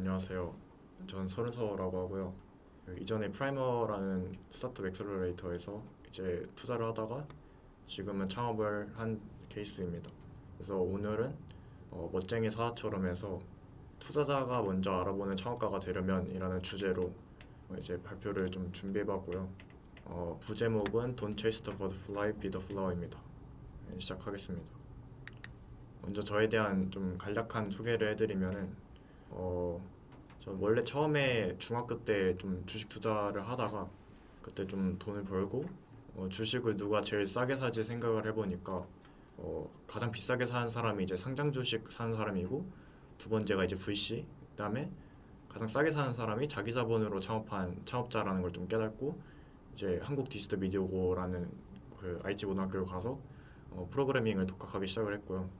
안녕하세요. 전 서른서라고 하고요. 이전에 프라이머라는 스타트업 엑셀러레이터에서 이제 투자를 하다가 지금은 창업을 한 케이스입니다. 그래서 오늘은 멋쟁이 사자처럼 해서 투자자가 먼저 알아보는 창업가가 되려면이라는 주제로 이제 발표를 좀 준비해봤고요. 부제목은 Don't Chase the Butterfly, Be the Flower입니다. 시작하겠습니다. 먼저 저에 대한 좀 간략한 소개를 해드리면은 전 원래 처음에 중학교 때 좀 주식 투자를 하다가 그때 좀 돈을 벌고 주식을 누가 제일 싸게 사지 생각을 해보니까 가장 비싸게 사는 사람이 이제 상장 주식 사는 사람이고 두 번째가 이제 VC, 그다음에 가장 싸게 사는 사람이 자기 자본으로 창업한 창업자라는 걸 좀 깨닫고 이제 한국 디지털 미디어고라는 그 IT 고등학교를 가서 프로그래밍을 독학하기 시작을 했고요.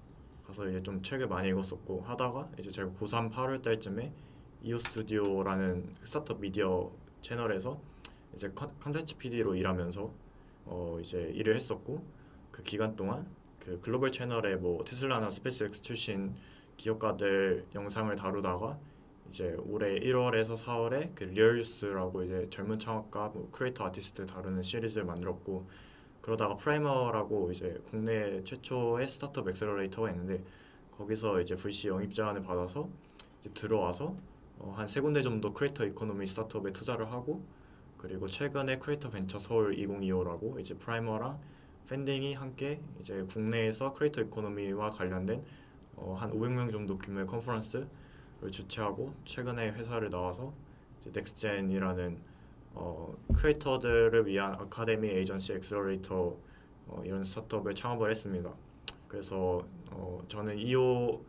가서 이제 좀 책을 많이 읽었었고 하다가 이제 제가 고3 8월 달쯤에 이오 스튜디오라는 스타트업 미디어 채널에서 이제 컨텐츠 PD로 일하면서 이제 일을 했었고 그 기간 동안 그 글로벌 채널에 뭐 테슬라나 스페이스X 출신 기업가들 영상을 다루다가 이제 올해 1월에서 4월에 그 리얼유스라고 이제 젊은 창업가 뭐 크리에이터 아티스트 다루는 시리즈를 만들었고 그러다가 프라이머라고 이제 국내 최초의 스타트업 엑셀러레이터가 있는데 거기서 이제 VC 영입 제안을 받아서 이제 들어와서 한 세 군데 정도 크리에이터 이코노미 스타트업에 투자를 하고 그리고 최근에 크리에이터 벤처 서울 2025라고 이제 프라이머랑 팬딩이 함께 이제 국내에서 크리에이터 이코노미와 관련된 한 500명 정도 규모의 컨퍼런스를 주최하고 최근에 회사를 나와서 이제 넥스트젠이라는 크리에이터들을 위한 아카데미 에이전시 엑셀러레이터 이런 스타트업을 창업을 했습니다. 그래서 저는 2호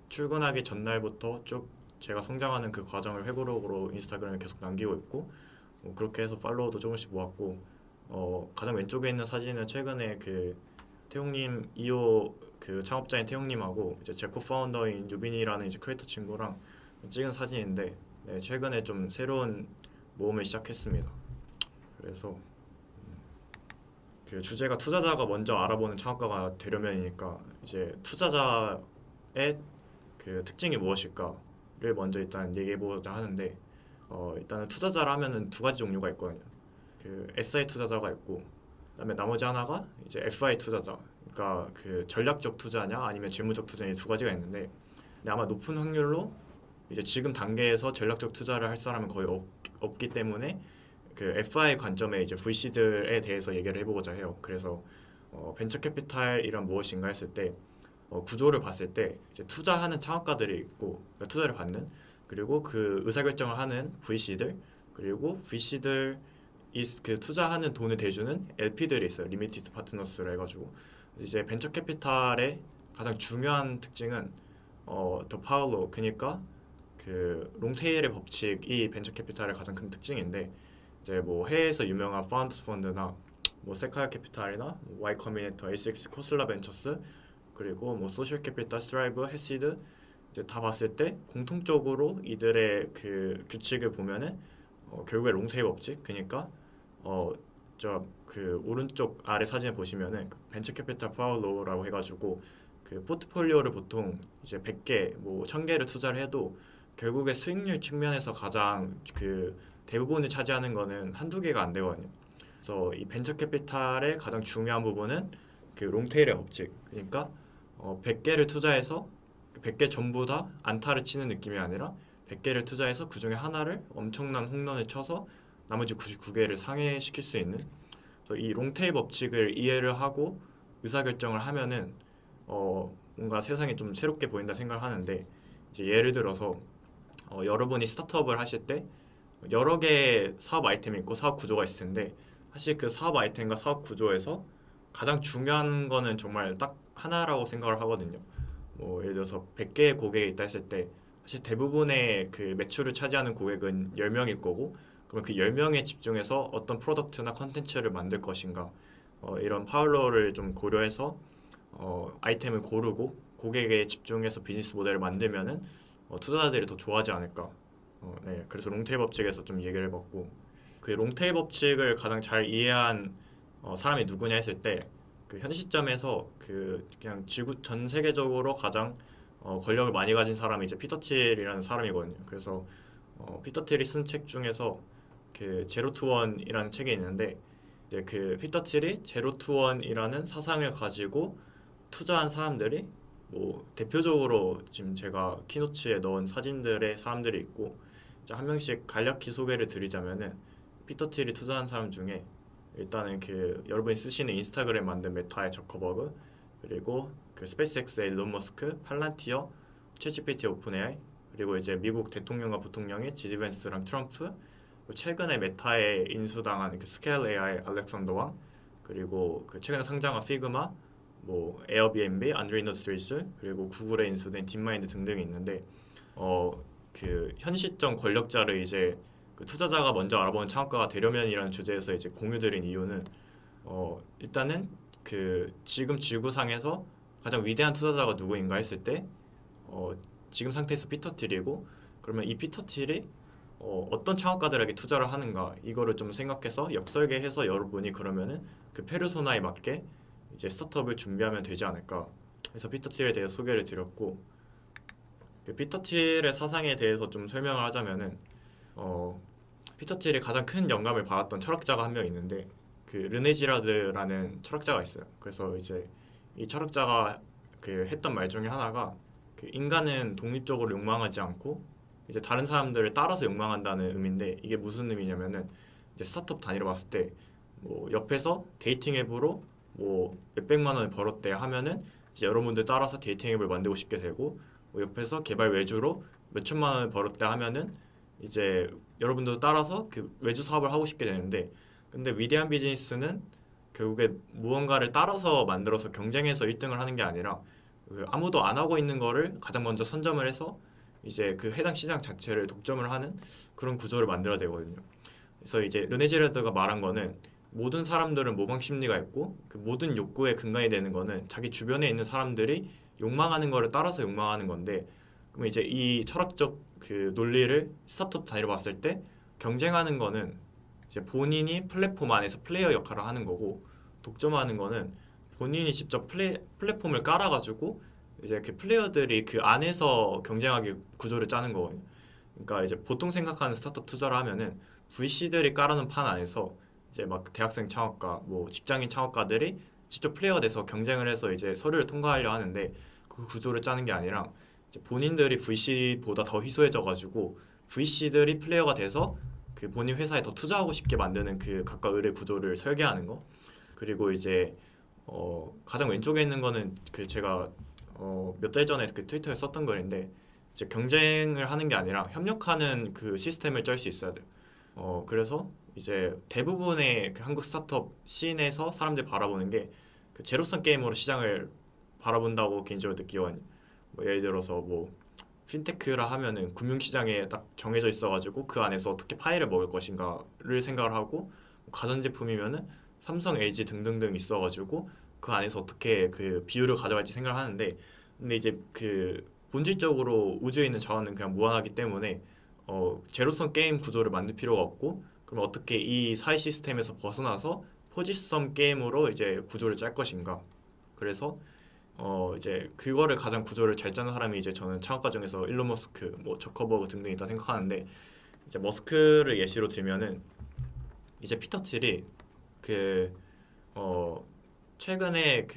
출근하기 전날부터 쭉 제가 성장하는 그 과정을 회고록으로 인스타그램에 계속 남기고 있고 그렇게 해서 팔로워도 조금씩 모았고 가장 왼쪽에 있는 사진은 최근에 그 태용님 2호 그 창업자인 태용님하고 이제 제 코파운더인 유빈이라는 이제 크리에이터 친구랑 찍은 사진인데 네, 최근에 좀 새로운 모험을 시작했습니다. 그래서 그 주제가 투자자가 먼저 알아보는 창업가가 되려면이니까 이제 투자자의 그 특징이 무엇일까를 먼저 일단 얘기해보자 하는데 일단은 투자자를 하면은 두 가지 종류가 있거든요. 그 SI 투자자가 있고 그다음에 나머지 하나가 이제 FI 투자자. 그러니까 그 전략적 투자냐 아니면 재무적 투자냐 두 가지가 있는데 근데 아마 높은 확률로 이제 지금 단계에서 전략적 투자를 할 사람은 거의 없기 때문에 그 FI 관점의 이제 VC들에 대해서 얘기를 해보고자 해요. 그래서 벤처 캐피탈이란 무엇인가 했을 때 구조를 봤을 때 이제 투자하는 창업가들이 있고 그러니까 투자를 받는 그리고 그 의사결정을 하는 VC들 그리고 VC들 그 투자하는 돈을 대주는 LP들이 있어요. 리미티드 파트너스를 해가지고 이제 벤처 캐피탈의 가장 중요한 특징은 더 파울로 그러니까 그 롱테일의 법칙이 벤처 캐피탈의 가장 큰 특징인데 이제 뭐 해외에서 유명한 파운드 펀드나 뭐 세카야 캐피탈이나 뭐 Y 커미네이터, ACX, 코슬라 벤처스 그리고 뭐 소셜 캐피탈, 스트라이브, 해시드 이제 다 봤을 때 공통적으로 이들의 그 규칙을 보면은 결국에 롱테일 법칙 그러니까 저 그 오른쪽 아래 사진을 보시면은 벤처 캐피탈 파울로라고 해가지고 그 포트폴리오를 보통 이제 100개 뭐 1000개를 투자를 해도 결국에 수익률 측면에서 가장 그 대부분을 차지하는 거는 한두 개가 안 되거든요. 그래서 이 벤처 캐피탈의 가장 중요한 부분은 그 롱테일의 법칙. 그러니까 100개를 투자해서 100개 전부 다 안타를 치는 느낌이 아니라 100개를 투자해서 그 중에 하나를 엄청난 홈런을 쳐서 나머지 99개를 상회시킬 수 있는 그래서 이 롱테일 법칙을 이해를 하고 의사결정을 하면은 뭔가 세상이 좀 새롭게 보인다 생각을 하는데 이제 예를 들어서 여러분이 스타트업을 하실 때 여러 개의 사업 아이템이 있고 사업 구조가 있을 텐데 사실 그 사업 아이템과 사업 구조에서 가장 중요한 거는 정말 딱 하나라고 생각을 하거든요. 뭐 예를 들어서 100개의 고객이 있다 했을 때 사실 대부분의 그 매출을 차지하는 고객은 10명일 거고 그러면 그 10명에 집중해서 어떤 프로덕트나 컨텐츠를 만들 것인가 이런 파울러를 좀 고려해서 아이템을 고르고 고객에 집중해서 비즈니스 모델을 만들면은 투자자들이 더 좋아하지 않을까. 네, 그래서 롱테일 법칙에서 좀 얘기를 해봤고 그 롱테일 법칙을 가장 잘 이해한 사람이 누구냐 했을 때 그 현 시점에서 그 그냥 지구 전 세계적으로 가장 권력을 많이 가진 사람이 이제 피터 틸이라는 사람이거든요. 그래서 피터 틸이 쓴 책 중에서 그 제로 투 원이라는 책이 있는데 이제 그 피터 틸이 제로 투 원이라는 사상을 가지고 투자한 사람들이 뭐 대표적으로 지금 제가 키노츠에 넣은 사진들의 사람들이 있고 이제 한 명씩 간략히 소개를 드리자면은 피터 틸이 투자한 사람 중에 일단은 그 여러분이 쓰시는 인스타그램 만든 메타의 저커버그 그리고 그 스페이스X의 일론 머스크, 팔란티어, 챗GPT 오픈 AI 그리고 이제 미국 대통령과 부통령의 지디 밴스랑 트럼프 그리고 최근에 메타에 인수당한 그 스케일 AI 알렉산더 왕 그리고 그 최근에 상장한 피그마 뭐 에어비앤비, 안드레 인더스트리스 그리고 구글에 인수된 딥마인드 등등이 있는데 그 현 시점 권력자를 이제 그 투자자가 먼저 알아보는 창업가가 되려면이라는 주제에서 이제 공유드린 이유는 일단은 그 지금 지구상에서 가장 위대한 투자자가 누구인가 했을 때 지금 상태에서 피터 틸이고 그러면 이 피터 틸이 어떤 창업가들에게 투자를 하는가 이거를 좀 생각해서 역설계해서 여러분이 그러면은 그 페르소나에 맞게 이제 스타트업을 준비하면 되지 않을까. 그래서 피터 틸에 대해 소개를 드렸고 그 피터 틸의 사상에 대해서 좀 설명을 하자면은 피터 틸이 가장 큰 영감을 받았던 철학자가 한 명 있는데 그 르네 지라드라는 철학자가 있어요. 그래서 이제 이 철학자가 그 했던 말 중에 하나가 그 인간은 독립적으로 욕망하지 않고 이제 다른 사람들을 따라서 욕망한다는 의미인데 이게 무슨 의미냐면은 이제 스타트업 단위로 봤을 때 뭐 옆에서 데이팅 앱으로 뭐 몇백만 원을 벌었대 하면은 이제 여러분들 따라서 데이팅 앱을 만들고 싶게 되고 뭐 옆에서 개발 외주로 몇천만 원을 벌었대 하면은 이제 여러분들도 따라서 그 외주 사업을 하고 싶게 되는데 근데 위대한 비즈니스는 결국에 무언가를 따라서 만들어서 경쟁해서 1등을 하는 게 아니라 그 아무도 안 하고 있는 거를 가장 먼저 선점을 해서 이제 그 해당 시장 자체를 독점을 하는 그런 구조를 만들어야 되거든요. 그래서 이제 르네 제라드가 말한 거는 모든 사람들은 모방 심리가 있고 그 모든 욕구의 근간이 되는 거는 자기 주변에 있는 사람들이 욕망하는 거를 따라서 욕망하는 건데 그럼 이제 이 철학적 그 논리를 스타트업 단위로 봤을 때 경쟁하는 거는 이제 본인이 플랫폼 안에서 플레이어 역할을 하는 거고 독점하는 거는 본인이 직접 플랫폼을 깔아가지고 이제 그 플레이어들이 그 안에서 경쟁하기 구조를 짜는 거거든요. 그러니까 이제 보통 생각하는 스타트업 투자를 하면은 VC들이 깔아놓은 판 안에서 이제 막 대학생 창업가, 뭐 직장인 창업가들이 직접 플레이어가 돼서 경쟁을 해서 이제 서류를 통과하려 하는데 그 구조를 짜는 게 아니라 이제 본인들이 VC보다 더 희소해져가지고 VC들이 플레이어가 돼서 그 본인 회사에 더 투자하고 싶게 만드는 그 각각 의뢰 구조를 설계하는 거. 그리고 이제 가장 왼쪽에 있는 거는 그 제가 몇 달 전에 그 트위터에 썼던 글인데 이제 경쟁을 하는 게 아니라 협력하는 그 시스템을 짤 수 있어야 돼요. 그래서 이제 대부분의 그 한국 스타트업 씬에서 사람들이 바라보는 게 그 제로섬 게임으로 시장을 바라본다고 개인적으로 느끼거든요. 뭐 예를 들어서 뭐 핀테크라 하면은 금융시장에 딱 정해져 있어가지고 그 안에서 어떻게 파이를 먹을 것인가를 생각을 하고 가전제품이면은 삼성, LG 등등등 있어가지고 그 안에서 어떻게 그 비율을 가져갈지 생각을 하는데 근데 이제 그 본질적으로 우주에 있는 자원은 그냥 무한하기 때문에 제로섬 게임 구조를 만들 필요가 없고 그럼 어떻게 이 사회 시스템에서 벗어나서 포지섬 게임으로 이제 구조를 짤 것인가. 그래서 이제 그거를 가장 구조를 잘 짜는 사람이 이제 저는 창업가 중에서 일론 머스크, 뭐 저커버그 등등 있다 생각하는데 이제 머스크를 예시로 들면은 이제 피터 틸이 그 최근에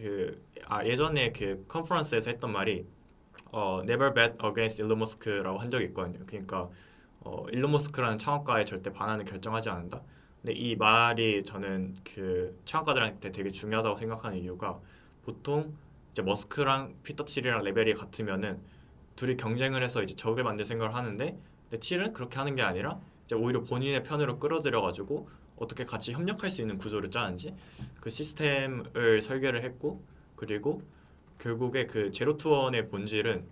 예전에 그 컨퍼런스에서 했던 말이 never bet against 일론 머스크라고 한 적이 있거든요. 그러니까 일론 머스크라는 창업가에 절대 반하는 결정하지 않는다. 근데 이 말이 저는 그 창업가들한테 되게 중요하다고 생각하는 이유가 보통 이제 머스크랑 피터 틸이랑 레벨이 같으면은 둘이 경쟁을 해서 이제 적을 만들 생각을 하는데 근데 틸은 그렇게 하는 게 아니라 이제 오히려 본인의 편으로 끌어들여 가지고 어떻게 같이 협력할 수 있는 구조를 짜는지 그 시스템을 설계를 했고 그리고 결국에 그 제로 투 원의 본질은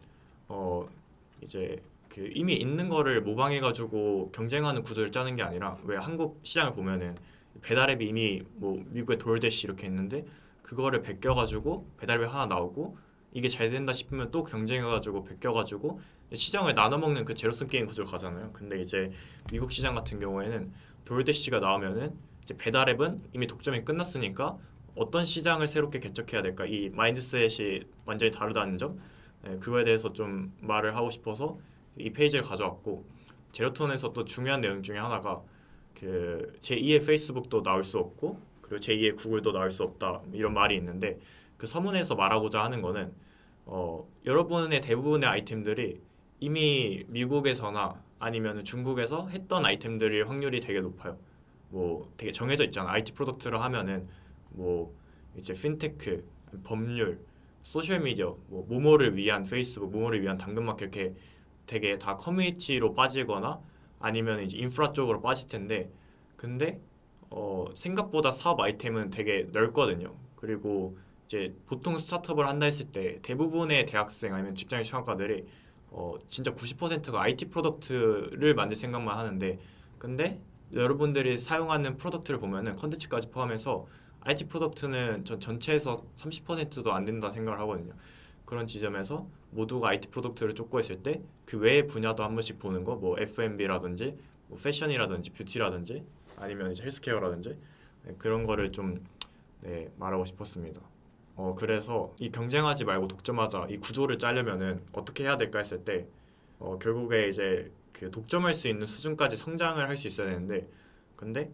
이제 그 이미 있는 거를 모방해 가지고 경쟁하는 구조를 짜는 게 아니라 왜 한국 시장을 보면은 배달앱이 이미 뭐 미국의 도어대시 이렇게 있는데 그거를 베껴가지고 배달앱 하나 나오고 이게 잘 된다 싶으면 또 경쟁해가지고 베껴가지고 시장을 나눠먹는 그 제로섬 게임 구조를 가잖아요. 근데 이제 미국 시장 같은 경우에는 도어대시가 나오면은 이제 배달앱은 이미 독점이 끝났으니까 어떤 시장을 새롭게 개척해야 될까 이 마인드셋이 완전히 다르다는 점 그거에 대해서 좀 말을 하고 싶어서 이 페이지를 가져왔고, 제로톤에서 또 중요한 내용 중에 하나가 그 제2의 페이스북도 나올 수 없고 그리고 제2의 구글도 나올 수 없다 이런 말이 있는데, 그 서문에서 말하고자 하는 거는 여러분의 대부분의 아이템들이 이미 미국에서나 아니면 중국에서 했던 아이템들일 확률이 되게 높아요. 뭐 되게 정해져 있잖아. IT 프로덕트를 하면은 뭐 이제 핀테크, 법률, 소셜 미디어, 뭐 모모를 위한 페이스북, 모모를 위한 당근마켓, 이렇게 되게 다 커뮤니티로 빠지거나 아니면 이제 인프라 쪽으로 빠질 텐데, 근데 생각보다 사업 아이템은 되게 넓거든요. 그리고 이제 보통 스타트업을 한다 했을 때 대부분의 대학생 아니면 직장인 창업가들이 진짜 90%가 IT 프로덕트를 만들 생각만 하는데, 근데 여러분들이 사용하는 프로덕트를 보면은 컨텐츠까지 포함해서 IT 프로덕트는 전체에서 30%도 안 된다 생각을 하거든요. 그런 지점에서 모두가 IT 프로덕트를 쫓고 있을 때 그 외의 분야도 한 번씩 보는 거, 뭐 F&B라든지 뭐 패션이라든지 뷰티라든지 아니면 이제 헬스케어라든지, 그런 거를 좀 말하고 싶었습니다. 그래서 이 경쟁하지 말고 독점하자 이 구조를 짜려면은 어떻게 해야 될까 했을 때, 결국에 이제 그 독점할 수 있는 수준까지 성장을 할 수 있어야 되는데, 근데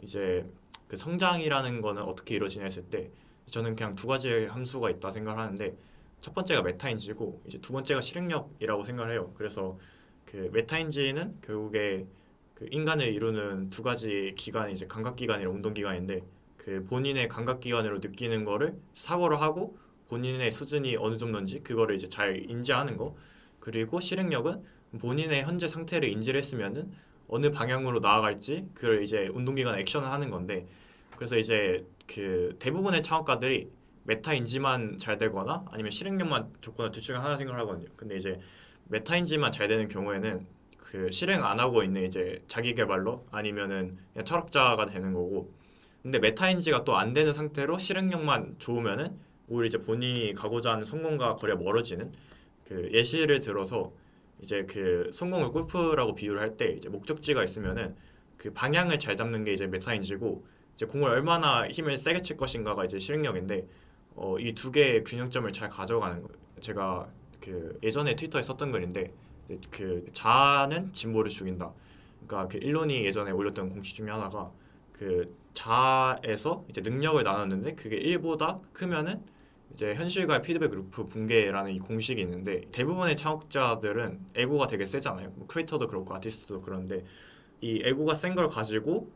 이제 그 성장이라는 거는 어떻게 이루어지냐 했을 때, 저는 그냥 두 가지 함수가 있다 생각하는데, 첫 번째가 메타인지고 이제 두 번째가 실행력이라고 생각을 해요. 그래서 그 메타인지는 결국에 그 인간을 이루는 두 가지 기관이 이제 감각기관이랑 운동기관인데, 그 본인의 감각기관으로 느끼는 거를 사고를 하고 본인의 수준이 어느 정도인지 그거를 이제 잘 인지하는 거, 그리고 실행력은 본인의 현재 상태를 인지를 했으면은 어느 방향으로 나아갈지 그걸 이제 운동기관 액션을 하는 건데, 그래서 이제 그 대부분의 창업가들이 메타인지만 잘 되거나 아니면 실행력만 좋거나 둘 중에 하나 생각을 하거든요. 근데 이제 메타인지만 잘 되는 경우에는 그 실행 안 하고 있는 이제 자기 개발러 아니면은 그냥 철학자가 되는 거고, 근데 메타인지가 또 안 되는 상태로 실행력만 좋으면은 오히려 이제 본인이 가고자 하는 성공과 거리가 멀어지는, 그 예시를 들어서 이제 그 성공을 골프라고 비유를 할 때 이제 목적지가 있으면은 그 방향을 잘 잡는 게 이제 메타인지고, 이제 공을 얼마나 힘을 세게 칠 것인가가 이제 실행력인데, 이 두 개의 균형점을 잘 가져가는 거예요. 제가 그 예전에 트위터에 썼던 글인데, 그 자아는 진보를 죽인다. 그러니까 그 일론이 예전에 올렸던 공식 중에 하나가 그 자아에서 이제 능력을 나눴는데 그게 1보다 크면은 이제 현실과의 피드백 루프 붕괴라는 이 공식이 있는데, 대부분의 창업자들은 에고가 되게 세잖아요. 뭐 크리에이터도 그렇고 아티스트도 그런데, 이 에고가 센 걸 가지고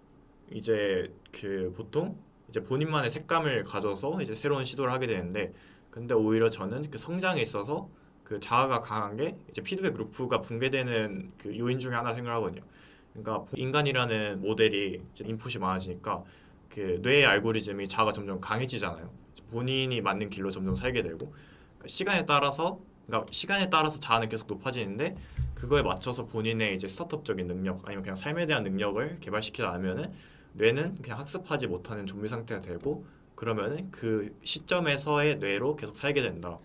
이제 그 보통 이제 본인만의 색감을 가져서 이제 새로운 시도를 하게 되는데, 근데 오히려 저는 그 성장에 있어서 그 자아가 강한 게 이제 피드백 루프가 붕괴되는 그 요인 중에 하나 생각하거든요. 그러니까 인간이라는 모델이 이제 인풋이 많아지니까 그 뇌의 알고리즘이 자아가 점점 강해지잖아요. 본인이 맞는 길로 점점 살게 되고, 그러니까 시간에 따라서 자아는 계속 높아지는데, 그거에 맞춰서 본인의 이제 스타트업적인 능력 아니면 그냥 삶에 대한 능력을 개발시키지 않으면은 뇌는 그냥 학습하지 못하는 좀비 상태가 되고, 그러면은 그 시점에서의 뇌로 계속 살게 된다.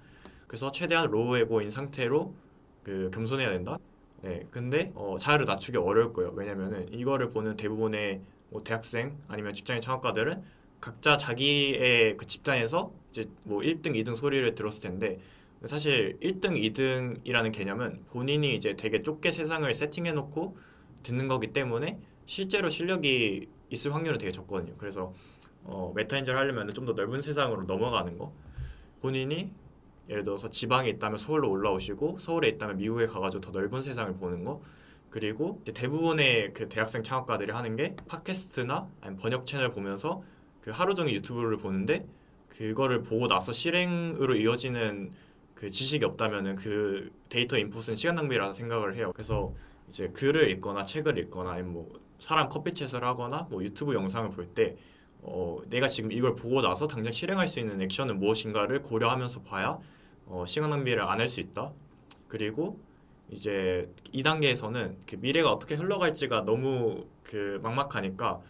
그래서 최대한 로우 에고인 상태로 그 겸손해야 된다. 네, 근데 자아를 낮추기 어려울 거예요. 왜냐면은 이거를 보는 대부분의 뭐 대학생 아니면 직장인 창업가들은 각자 자기의 그 집단에서 이제 뭐 1등, 2등 소리를 들었을 텐데, 사실 1등, 2등이라는 개념은 본인이 이제 되게 좁게 세상을 세팅해 놓고 듣는 거기 때문에 실제로 실력이 있을 확률은 되게 적거든요. 그래서 메타인지를 하려면 좀 더 넓은 세상으로 넘어가는 거, 본인이 예를 들어서 지방에 있다면 서울로 올라오시고 서울에 있다면 미국에 가가지고 더 넓은 세상을 보는 거, 그리고 이제 대부분의 그 대학생 창업가들이 하는 게 팟캐스트나 아니면 번역 채널 보면서 그 하루 종일 유튜브를 보는데, 그거를 보고 나서 실행으로 이어지는 그 지식이 없다면은 그 데이터 인풋은 시간 낭비라고 생각을 해요. 그래서 이제 글을 읽거나 책을 읽거나 아니면 뭐 사람 커피챗을 하거나 뭐 유튜브 영상을 볼 때 내가 지금 이걸 보고 나서 당장 실행할 수 있는 액션은 무엇인가를 고려하면서 봐야 시간 낭비를 안 할 수 있다. 그리고 이제 2단계에서는 그 미래가 어떻게 흘러갈지가 너무 그 막막하니까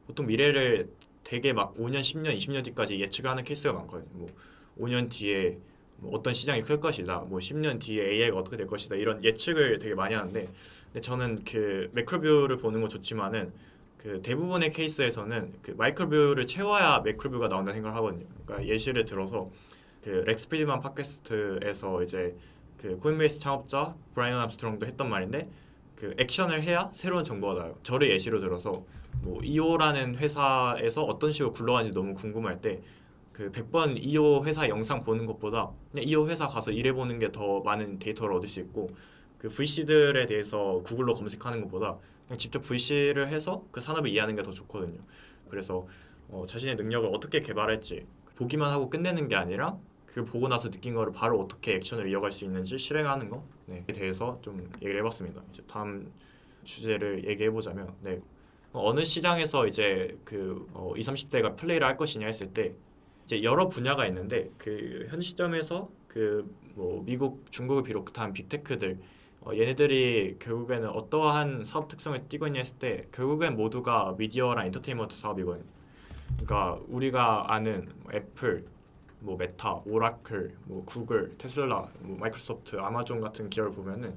보통 미래를 되게 막 5년, 10년, 20년 뒤까지 예측을 하는 케이스가 많거든요. 뭐 5년 뒤에 뭐 어떤 시장이 클 것이다, 뭐 10년 뒤에 AI가 어떻게 될 것이다, 이런 예측을 되게 많이 하는데, 근데 저는 그 매크로뷰를 보는 건 좋지만은 그 대부분의 케이스에서는 그 마이크로뷰를 채워야 매크로뷰가 나온다는 생각을 하거든요. 그러니까 예시를 들어서 그 렉스 프리드만 팟캐스트에서 이제 그 코인베이스 창업자 브라이언 암스트롱도 했던 말인데 그 액션을 해야 새로운 정보가 나요. 저를 예시로 들어서 뭐 이오라는 회사에서 어떤 식으로 굴러가는지 너무 궁금할 때 그 100번 이오 회사 영상 보는 것보다 그냥 이오 회사 가서 일해보는 게 더 많은 데이터를 얻을 수 있고 그 VC들에 대해서 구글로 검색하는 것보다 그냥 직접 VC를 해서 그 산업을 이해하는 게 더 좋거든요. 그래서 자신의 능력을 어떻게 개발할지 보기만 하고 끝내는 게 아니라 그 보고 나서 느낀 거를 바로 어떻게 액션을 이어갈 수 있는지 실행하는 거에 대해서 좀 얘기를 해봤습니다. 이제 다음 주제를 얘기해 보자면 어느 시장에서 이제 그 20, 30대가 플레이를 할 것이냐 했을 때 이제 여러 분야가 있는데 그 현 시점에서 그 뭐 미국, 중국을 비롯한 빅테크들 얘네들이 결국에는 어떠한 사업 특성을 띠고 있냐 했을 때 결국엔 모두가 미디어랑 엔터테인먼트 사업이거든요. 그러니까 우리가 아는 뭐 애플, 뭐 메타, 오라클, 뭐 구글, 테슬라, 뭐 마이크로소프트, 아마존 같은 기업을 보면은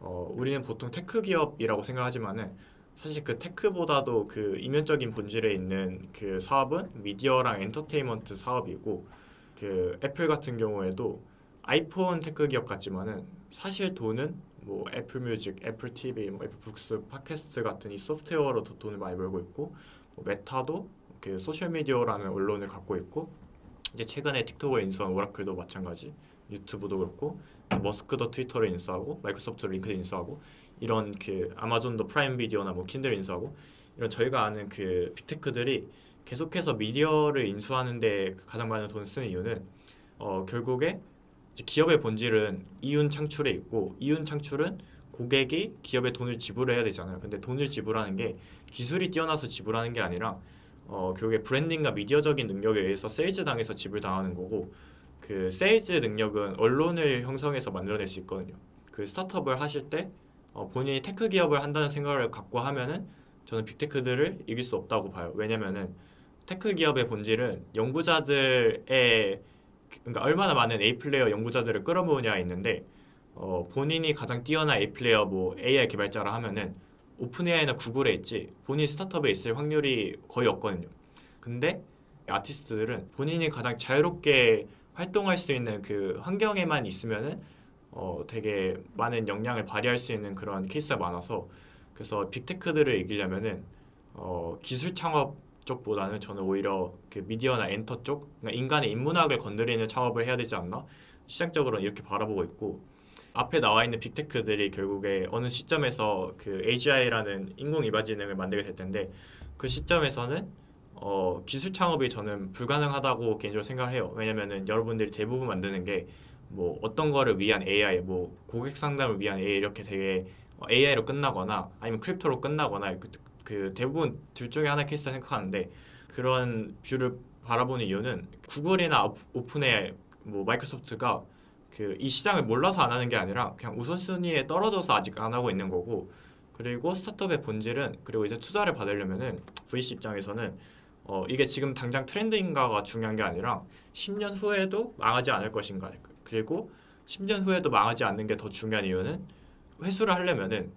우리는 보통 테크 기업이라고 생각하지만은 사실 그 테크보다도 그 이면적인 본질에 있는 그 사업은 미디어랑 엔터테인먼트 사업이고 그 애플 같은 경우에도 아이폰 테크 기업 같지만은 사실 돈은 뭐 애플 뮤직, 애플 TV, 뭐 애플 북스, 팟캐스트 같은 이 소프트웨어로 더 돈을 많이 벌고 있고 뭐 메타도 그 소셜 미디어라는 언론을 갖고 있고 이제 최근에 틱톡을 인수한 오라클도 마찬가지, 유튜브도 그렇고 머스크도 트위터를 인수하고 마이크로소프트도 링크드인 인수하고 이런 그 아마존도 프라임 비디오나 뭐 킨들을 인수하고 이런 저희가 아는 그 빅테크들이 계속해서 미디어를 인수하는데 가장 많은 돈을 쓰는 이유는 결국에 이제 기업의 본질은 이윤 창출에 있고 이윤 창출은 고객이 기업에 돈을 지불해야 되잖아요. 근데 돈을 지불하는 게 기술이 뛰어나서 지불하는 게 아니라 결국에 브랜딩과 미디어적인 능력에 의해서 세일즈 당해서 지불당하는 거고 그 세일즈 능력은 언론을 형성해서 만들어낼 수 있거든요. 그 스타트업을 하실 때 본인이 테크 기업을 한다는 생각을 갖고 하면은 저는 빅테크들을 이길 수 없다고 봐요. 왜냐면은 테크 기업의 본질은 연구자들의 그러니까 얼마나 많은 A 플레이어 연구자들을 끌어모으냐에 있는데 본인이 가장 뛰어난 A 플레이어 뭐 AI 개발자라 하면은 오픈 AI나 구글에 있지 본인 스타트업에 있을 확률이 거의 없거든요. 근데 아티스트들은 본인이 가장 자유롭게 활동할 수 있는 그 환경에만 있으면은 되게 많은 역량을 발휘할 수 있는 그런 케이스가 많아서 그래서 빅테크들을 이기려면은 기술 창업 쪽보다는 저는 오히려 그 미디어나 엔터 쪽, 그러니까 인간의 인문학을 건드리는 창업을 해야 되지 않나? 시장적으로는 이렇게 바라보고 있고 앞에 나와 있는 빅테크들이 결국에 어느 시점에서 그 AGI라는 인공이발지능을 만들게 될 텐데 그 시점에서는 기술 창업이 저는 불가능하다고 개인적으로 생각해요. 왜냐면은 여러분들이 대부분 만드는 게 뭐 어떤 거를 위한 AI, 뭐 고객 상담을 위한 AI 이렇게 되게 AI로 끝나거나 아니면 크립토로 끝나거나 그 대부분 둘 중에 하나의 케이스라 생각하는데 그런 뷰를 바라보는 이유는 구글이나 오픈 AI, 뭐 마이크로소프트가 그 이 시장을 몰라서 안 하는 게 아니라 그냥 우선순위에 떨어져서 아직 안 하고 있는 거고 그리고 스타트업의 본질은 그리고 이제 투자를 받으려면은 VC 입장에서는 이게 지금 당장 트렌드인가가 중요한 게 아니라 10년 후에도 망하지 않을 것인가 그리고 10년 후에도 망하지 않는 게 더 중요한 이유는 회수를 하려면은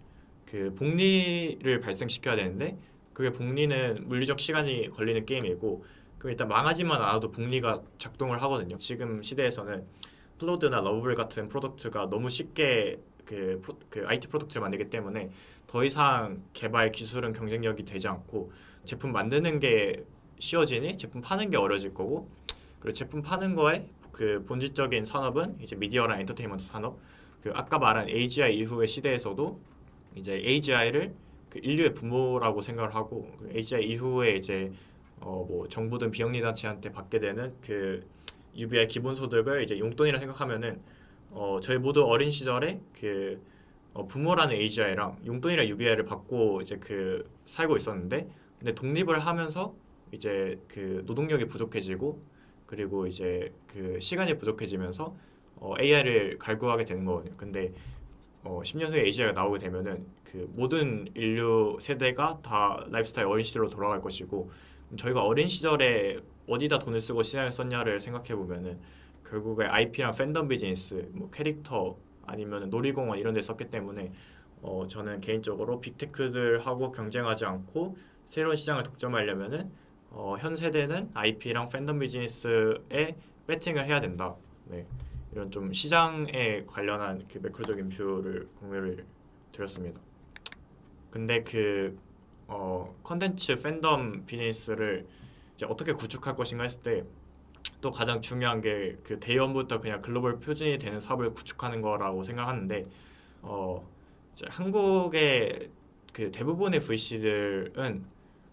그 복리를 발생시켜야 되는데 그게 복리는 물리적 시간이 걸리는 게임이고 그 일단 망하지만 않아도 복리가 작동을 하거든요. 지금 시대에서는 플로드나 러브블 같은 프로덕트가 너무 쉽게 그 IT 프로덕트를 만들기 때문에 더 이상 개발 기술은 경쟁력이 되지 않고 제품 만드는 게 쉬워지니 제품 파는 게 어려질 거고 그리고 제품 파는 거에 그 본질적인 산업은 이제 미디어랑 엔터테인먼트 산업 그 아까 말한 AGI 이후의 시대에서도 이제 AGI를 그 인류의 부모라고 생각을 하고 AGI 이후에 이제 뭐 정부든 비영리 단체한테 받게 되는 그 UBI 기본소득을 이제 용돈이라 생각하면은 저희 모두 어린 시절에 그 부모라는 AGI랑 용돈이랑 UBI를 받고 이제 그 살고 있었는데 근데 독립을 하면서 이제 그 노동력이 부족해지고 그리고 이제 그 시간이 부족해지면서 AI를 갈구하게 되는 거거든요. 근데 10년 후에 AGI가 나오게 되면은 그 모든 인류 세대가 다 라이프스타일 어린 시절로 돌아갈 것이고 저희가 어린 시절에 어디다 돈을 쓰고 시장을 썼냐를 생각해 보면은 결국에 IP랑 팬덤 비즈니스, 뭐 캐릭터 아니면 놀이공원 이런 데 썼기 때문에 저는 개인적으로 빅테크들하고 경쟁하지 않고 새로운 시장을 독점하려면은 현 세대는 IP랑 팬덤 비즈니스에 배팅을 해야 된다. 네, 이런 좀 시장에 관련한 그 매크로적인 뷰를 공유를 드렸습니다. 근데 그 컨텐츠 팬덤 비즈니스를 이제 어떻게 구축할 것인가 했을 때 또 가장 중요한 게 그 대원부터 그냥 글로벌 표준이 되는 사업을 구축하는 거라고 생각하는데 어 이제 한국의 그 대부분의 VC들은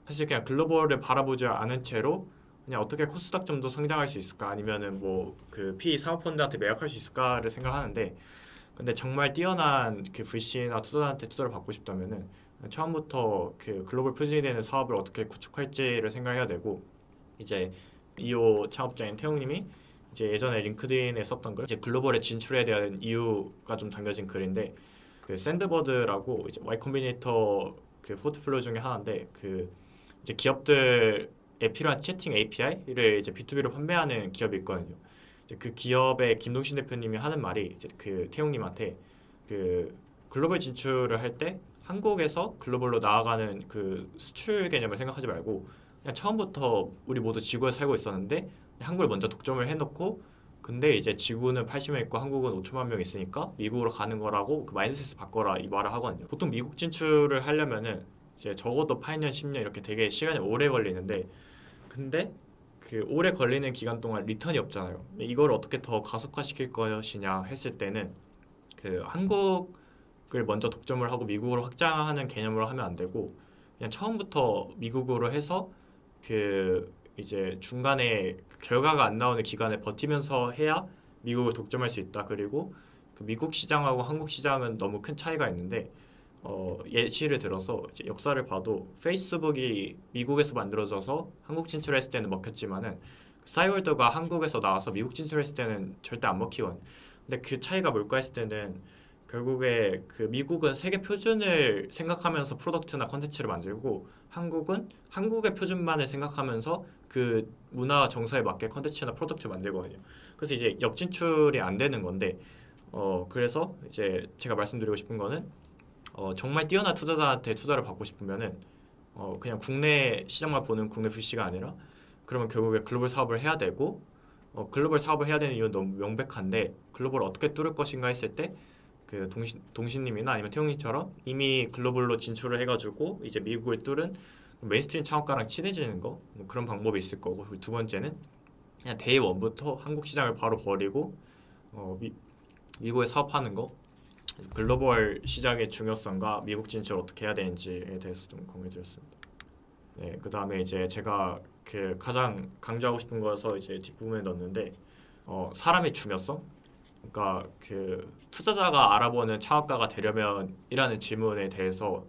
사실 그냥 글로벌을 바라보지 않은 채로 그냥 어떻게 코스닥 좀 더 성장할 수 있을까 아니면은 뭐 그 PE 사모펀드한테 매각할 수 있을까를 생각하는데 근데 정말 뛰어난 그 VC나 투자자한테 투자를 받고 싶다면은 처음부터 그 글로벌 표준이 되는 사업을 어떻게 구축할지를 생각해야 되고 이제 이오 창업자인 태웅님이 이제 예전에 링크드인에 썼던 글 이제 글로벌에 진출에 대한 이유가 좀 담겨진 글인데 그 샌드버드라고 이제 Y 콤비네이터 그 포트폴리오 중에 하나인데 그 이제 기업들에 필요한 채팅 API를 이제 B2B로 판매하는 기업이 있거든요. 이제 그 기업의 김동신 대표님이 하는 말이 이제 그 태용님한테 그 글로벌 진출을 할 때 한국에서 글로벌로 나아가는 그 수출 개념을 생각하지 말고 그냥 처음부터 우리 모두 지구에 살고 있었는데 한국을 먼저 독점을 해놓고 근데 이제 지구는 80명 있고 한국은 5천만 명 있으니까 미국으로 가는 거라고 그 마인드셋을 바꿔라 이 말을 하거든요. 보통 미국 진출을 하려면은 이제 적어도 8년, 10년 이렇게 되게 시간이 오래 걸리는데 근데 그 오래 걸리는 기간 동안 리턴이 없잖아요. 이걸 어떻게 더 가속화시킬 것이냐 했을 때는 그 한국을 먼저 독점을 하고 미국으로 확장하는 개념으로 하면 안 되고 그냥 처음부터 미국으로 해서 그 이제 중간에 결과가 안 나오는 기간에 버티면서 해야 미국을 독점할 수 있다. 그리고 그 미국 시장하고 한국 시장은 너무 큰 차이가 있는데 예시를 들어서 이제 역사를 봐도 페이스북이 미국에서 만들어져서 한국 진출했을 때는 먹혔지만은 싸이월드가 한국에서 나와서 미국 진출했을 때는 절대 안 먹히거든요. 근데 그 차이가 뭘까 했을 때는 결국에 그 미국은 세계 표준을 생각하면서 프로덕트나 컨텐츠를 만들고 한국은 한국의 표준만을 생각하면서 그 문화 정서에 맞게 컨텐츠나 프로덕트를 만들거든요. 그래서 이제 역진출이 안 되는 건데 그래서 이제 제가 말씀드리고 싶은 거는 정말 뛰어난 투자자한테 투자를 받고 싶으면은 그냥 국내 시장만 보는 국내 VC가 아니라 그러면 결국에 글로벌 사업을 해야 되고 글로벌 사업을 해야 되는 이유는 너무 명백한데 글로벌을 어떻게 뚫을 것인가 했을 때 그 동신님이나 아니면 태용님처럼 이미 글로벌로 진출을 해가지고 이제 미국을 뚫은 메인스트림 창업가랑 친해지는 거뭐 그런 방법이 있을 거고 두 번째는 그냥 데이 원부터 한국 시장을 바로 버리고 미국에 사업하는 거 글로벌 시장의 중요성과 미국 진출 어떻게 해야 되는지에 대해서 좀 공유드렸습니다. 네, 그 다음에 이제 제가 그 가장 강조하고 싶은 거여서 이제 뒷부분에 넣었는데 사람의 중요성. 그러니까 그 투자자가 알아보는 창업가가 되려면이라는 질문에 대해서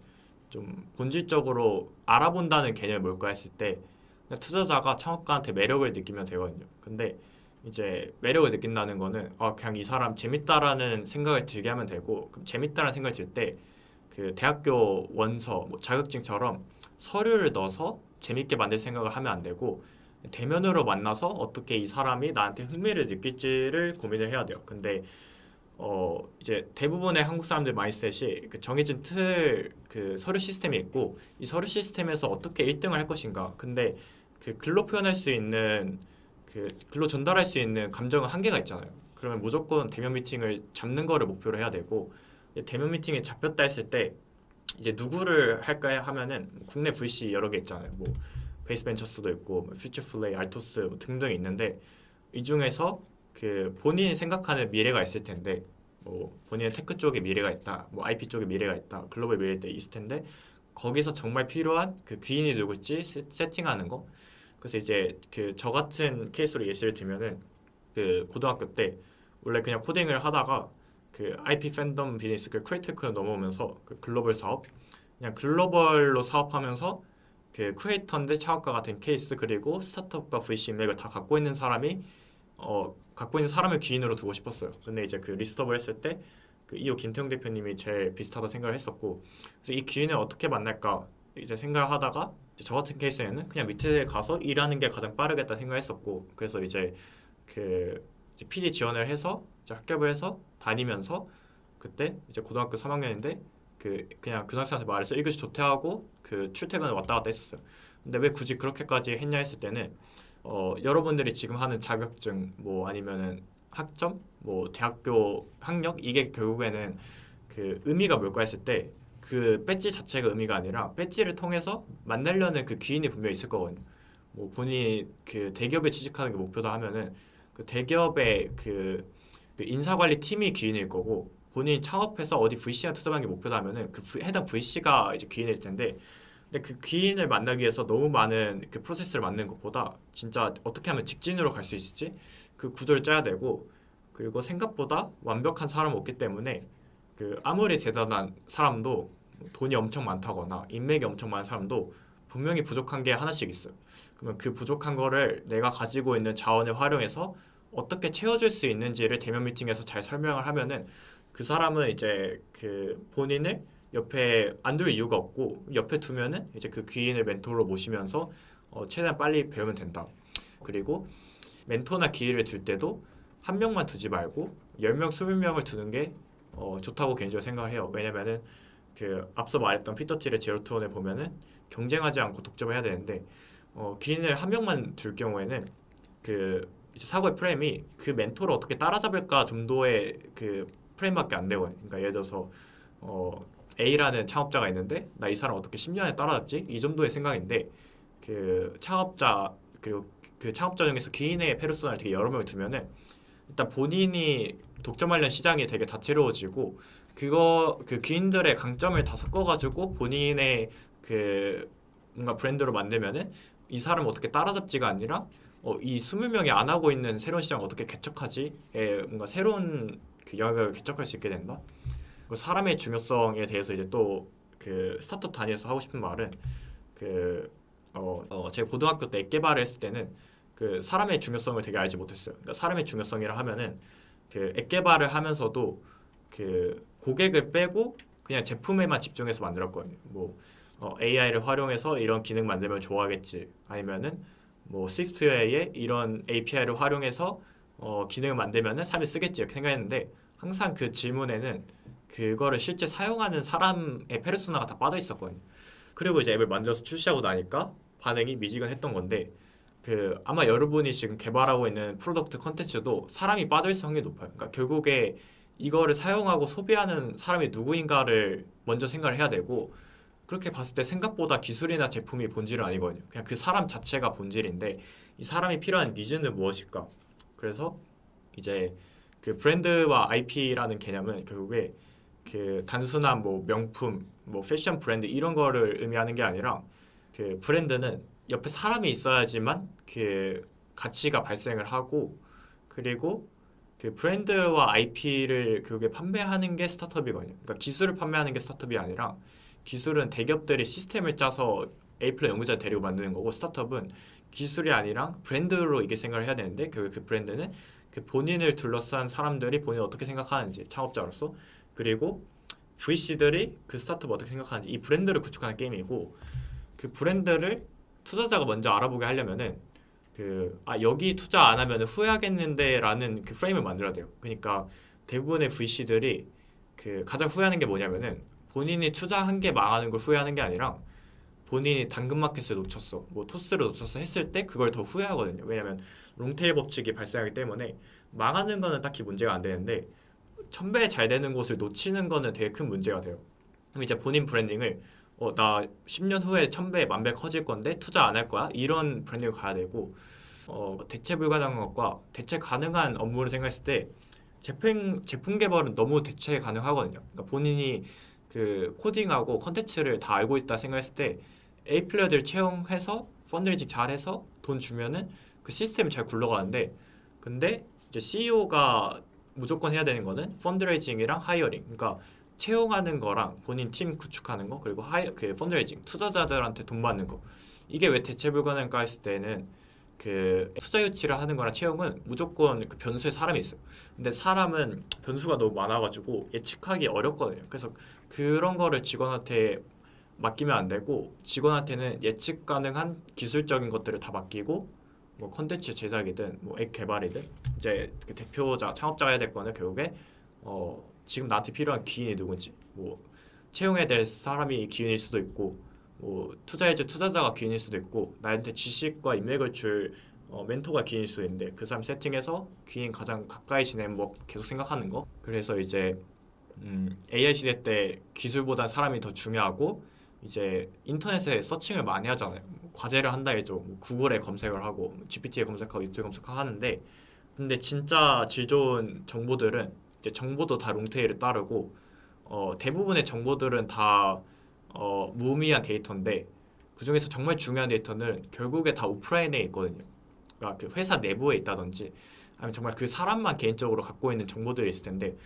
좀 본질적으로 알아본다는 개념이 뭘까 했을 때 그냥 투자자가 창업가한테 매력을 느끼면 되거든요. 근데 이제 매력을 느낀다는 거는 그냥 이 사람 재밌다라는 생각을 들게 하면 되고 그럼 재밌다라는 생각을 들 때 그 대학교 원서, 뭐 자격증처럼 서류를 넣어서 재밌게 만들 생각을 하면 안 되고 대면으로 만나서 어떻게 이 사람이 나한테 흥미를 느낄지를 고민을 해야 돼요. 근데 이제 대부분의 한국 사람들 마인드셋이 그 정해진 틀 그 서류 시스템이 있고 이 서류 시스템에서 어떻게 1등을 할 것인가. 근데 그 글로 표현할 수 있는 그 글로 전달할 수 있는 감정은 한계가 있잖아요. 그러면 무조건 대면 미팅을 잡는 거를 목표로 해야 되고 대면 미팅이 잡혔다 했을 때 이제 누구를 할까 하면은 국내 VC 여러 개 있잖아요. 뭐 베이스벤처스도 있고 뭐 퓨처플레이, 알토스 뭐 등등 있는데 이 중에서 그 본인이 생각하는 미래가 있을 텐데 뭐 본인의 테크 쪽에 미래가 있다, 뭐 IP 쪽에 미래가 있다, 글로벌 미래 때 있을 텐데 거기서 정말 필요한 그 귀인이 누굴지 세팅하는 거. 그래서 이제 그 저 같은 케이스로 예시를 들면은 그 고등학교 때 원래 그냥 코딩을 하다가 그 IP 팬덤 비즈니스 그 크리에이터로 넘어오면서 그 글로벌 사업 그냥 글로벌로 사업하면서 그 크리에이터인데 창업가 같은 케이스 그리고 스타트업과 VC 인맥을 다 갖고 있는 사람을 기인으로 두고 싶었어요. 근데 이제 그 리스트업을 했을 때 그 이호 김태형 대표님이 제일 비슷하다 생각을 했었고 그래서 이 기인을 어떻게 만날까 이제 생각을 하다가 저 같은 케이스에는 그냥 밑에 가서 일하는 게 가장 빠르겠다 생각했었고 그래서 이제 그 이제 PD 지원을 해서 이제 합격을 해서 다니면서 그때 이제 고등학교 3학년인데 그냥 교장선생님한테 말해서 1교시 조퇴하고 그 출퇴근을 왔다 갔다 했었어요. 근데 왜 굳이 그렇게까지 했냐 했을 때는 여러분들이 지금 하는 자격증 뭐 아니면은 학점, 뭐 대학교 학력 이게 결국에는 그 의미가 뭘까 했을 때 그 배지 자체가 의미가 아니라 배지를 통해서 만나려는 그 기인이 분명히 있을 거거든요. 뭐 본인이 그 대기업에 취직하는 게 목표다 하면은 그 대기업의 그 인사관리 팀이 기인일 거고 본인이 창업해서 어디 VC나 투자하는 게 목표다 하면은 그 해당 VC가 이제 기인일 텐데 근데 그 기인을 만나기 위해서 너무 많은 그 프로세스를 만드는 것보다 진짜 어떻게 하면 직진으로 갈 수 있을지 그 구조를 짜야 되고 그리고 생각보다 완벽한 사람은 없기 때문에 그 아무리 대단한 사람도 돈이 엄청 많다거나 인맥이 엄청 많은 사람도 분명히 부족한 게 하나씩 있어요. 그러면 그 부족한 거를 내가 가지고 있는 자원을 활용해서 어떻게 채워줄 수 있는지를 대면 미팅에서 잘 설명을 하면은 그 사람은 이제 그 본인을 옆에 안 둘 이유가 없고 옆에 두면은 이제 그 귀인을 멘토로 모시면서 최대한 빨리 배우면 된다. 그리고 멘토나 기회를 줄 때도 한 명만 두지 말고 10명, 20명을 두는 게 좋다고 개인적으로 생각을 해요. 왜냐면은 그 앞서 말했던 피터 틸의 제로 투원에 보면은 경쟁하지 않고 독점을 해야 되는데 기인을 한 명만 둘 경우에는 그 이제 사고의 프레임이 그 멘토를 어떻게 따라잡을까 정도의 그 프레임밖에 안 되거든요. 그러니까 예를 들어서 A라는 창업자가 있는데 나 이 사람 어떻게 10년에 따라잡지? 이 정도의 생각인데 그 창업자 그리고 그 창업자 중에서 기인의 페르소나를 되게 여러 명을 두면은 일단 본인이 독점하려는 시장이 되게 다채로워지고 그거 그 기인들의 강점을 다 섞어가지고 본인의 그 뭔가 브랜드로 만들면은 이 사람을 어떻게 따라잡지가 아니라 이 20명이 안 하고 있는 새로운 시장을 어떻게 개척하지에 뭔가 새로운 그 영역을 개척할 수 있게 된다. 그 사람의 중요성에 대해서 이제 또 그 스타트업 단위에서 하고 싶은 말은 제가 고등학교 때 앱 개발을 했을 때는 그 사람의 중요성을 되게 알지 못했어요. 그러니까 사람의 중요성이라 하면은 그 앱 개발을 하면서도 그 고객을 빼고 그냥 제품에만 집중해서 만들었거든요. 뭐 AI를 활용해서 이런 기능 만들면 좋아하겠지. 아니면은 뭐 스위프트웨어에 이런 API를 활용해서 기능을 만들면은 사람이 쓰겠지 이렇게 생각했는데 항상 그 질문에는 그거를 실제 사용하는 사람의 페르소나가 다 빠져 있었거든요. 그리고 이제 앱을 만들어서 출시하고 나니까 반응이 미지근했던 건데 그 아마 여러분이 지금 개발하고 있는 프로덕트 컨텐츠도 사람이 빠져 있을 확률이 높아요. 그러니까 결국에 이거를 사용하고 소비하는 사람이 누구인가를 먼저 생각을 해야 되고 그렇게 봤을 때 생각보다 기술이나 제품이 본질은 아니거든요. 그냥 그 사람 자체가 본질인데 이 사람이 필요한 니즈는 무엇일까? 그래서 이제 그 브랜드와 IP라는 개념은 결국에 그 단순한 뭐 명품, 뭐 패션 브랜드 이런 거를 의미하는 게 아니라 그 브랜드는 옆에 사람이 있어야지만 그 가치가 발생을 하고 그리고 그 브랜드와 IP를 결국에 판매하는 게 스타트업이거든요. 그러니까 기술을 판매하는 게 스타트업이 아니라 기술은 대기업들이 시스템을 짜서 A 플러 연구자 데리고 만드는 거고 스타트업은 기술이 아니라 브랜드로 이게 생각을 해야 되는데 결국 그 브랜드는 그 본인을 둘러싼 사람들이 본인을 어떻게 생각하는지 창업자로서 그리고 VC들이 그 스타트업 어떻게 생각하는지 이 브랜드를 구축하는 게임이고 그 브랜드를 투자자가 먼저 알아보게 하려면은 여기 투자 안 하면 후회하겠는데라는 그 프레임을 만들어야 돼요. 그러니까 대부분의 VC들이 그 가장 후회하는 게 뭐냐면은 본인이 투자한 게 망하는 걸 후회하는 게 아니라 본인이 당근마켓을 놓쳤어, 뭐 토스를 놓쳤어 했을 때 그걸 더 후회하거든요. 왜냐면 롱테일 법칙이 발생하기 때문에 망하는 거는 딱히 문제가 안 되는데 1000배 잘 되는 곳을 놓치는 거는 되게 큰 문제가 돼요. 그럼 이제 본인 브랜딩을 나 10년 후에 1000배, 10,000배 커질 건데 투자 안 할 거야? 이런 브랜딩을 가야 되고 대체 불가능한 것과 대체 가능한 업무를 생각했을 때 제품 개발은 너무 대체 가능하거든요. 그러니까 본인이 그 코딩하고 컨텐츠를 다 알고 있다 생각했을 때 A 플레이어들 채용해서 펀드레이징 잘해서 돈 주면은 그 시스템이 잘 굴러가는데 근데 이제 CEO가 무조건 해야 되는 거는 펀드레이징이랑 하이어링 그러니까 채용하는 거랑 본인 팀 구축하는 거 그리고 그 펀드레이징 투자자들한테 돈 받는 거 이게 왜 대체 불가능할까 했을 때는 그 투자 유치를 하는 거랑 채용은 무조건 그 변수에 사람이 있어요. 근데 사람은 변수가 너무 많아가지고 예측하기 어렵거든요. 그래서 그런 거를 직원한테 맡기면 안 되고 직원한테는 예측 가능한 기술적인 것들을 다 맡기고 뭐 컨텐츠 제작이든 뭐 앱 개발이든 이제 그 대표자 창업자가 해야 될 거는 결국에 지금 나한테 필요한 기인이 누군지 뭐 채용해야 될 사람이 기인일 수도 있고 뭐 투자해줄 투자자가 기인일 수도 있고 나한테 지식과 인맥을 줄 멘토가 G일 수 있는데 그 사람 세팅해서 G인 가장 가까이 지내는 법 계속 생각하는 거. 그래서 이제 AI 시대 때 기술보다 사람이 더 중요하고 이제 인터넷에 서칭을 많이 하잖아요. 뭐 과제를 한다 해줘. 뭐 구글에 검색을 하고 GPT에 검색하고 유튜브에 검색하고 하는데 근데 진짜 질 좋은 정보들은 이제 정보도 다 롱테일을 따르고 대부분의 정보들은 다 무의미한 데이터인데 그중에서 정말 중요한 데이터는 결국에 다 오프라인에 있거든요. 그러니까 그 회사 내부에 있다든지 아니면 정말 그 사람만 개인적으로 갖고 있는 정보들이 있을 텐데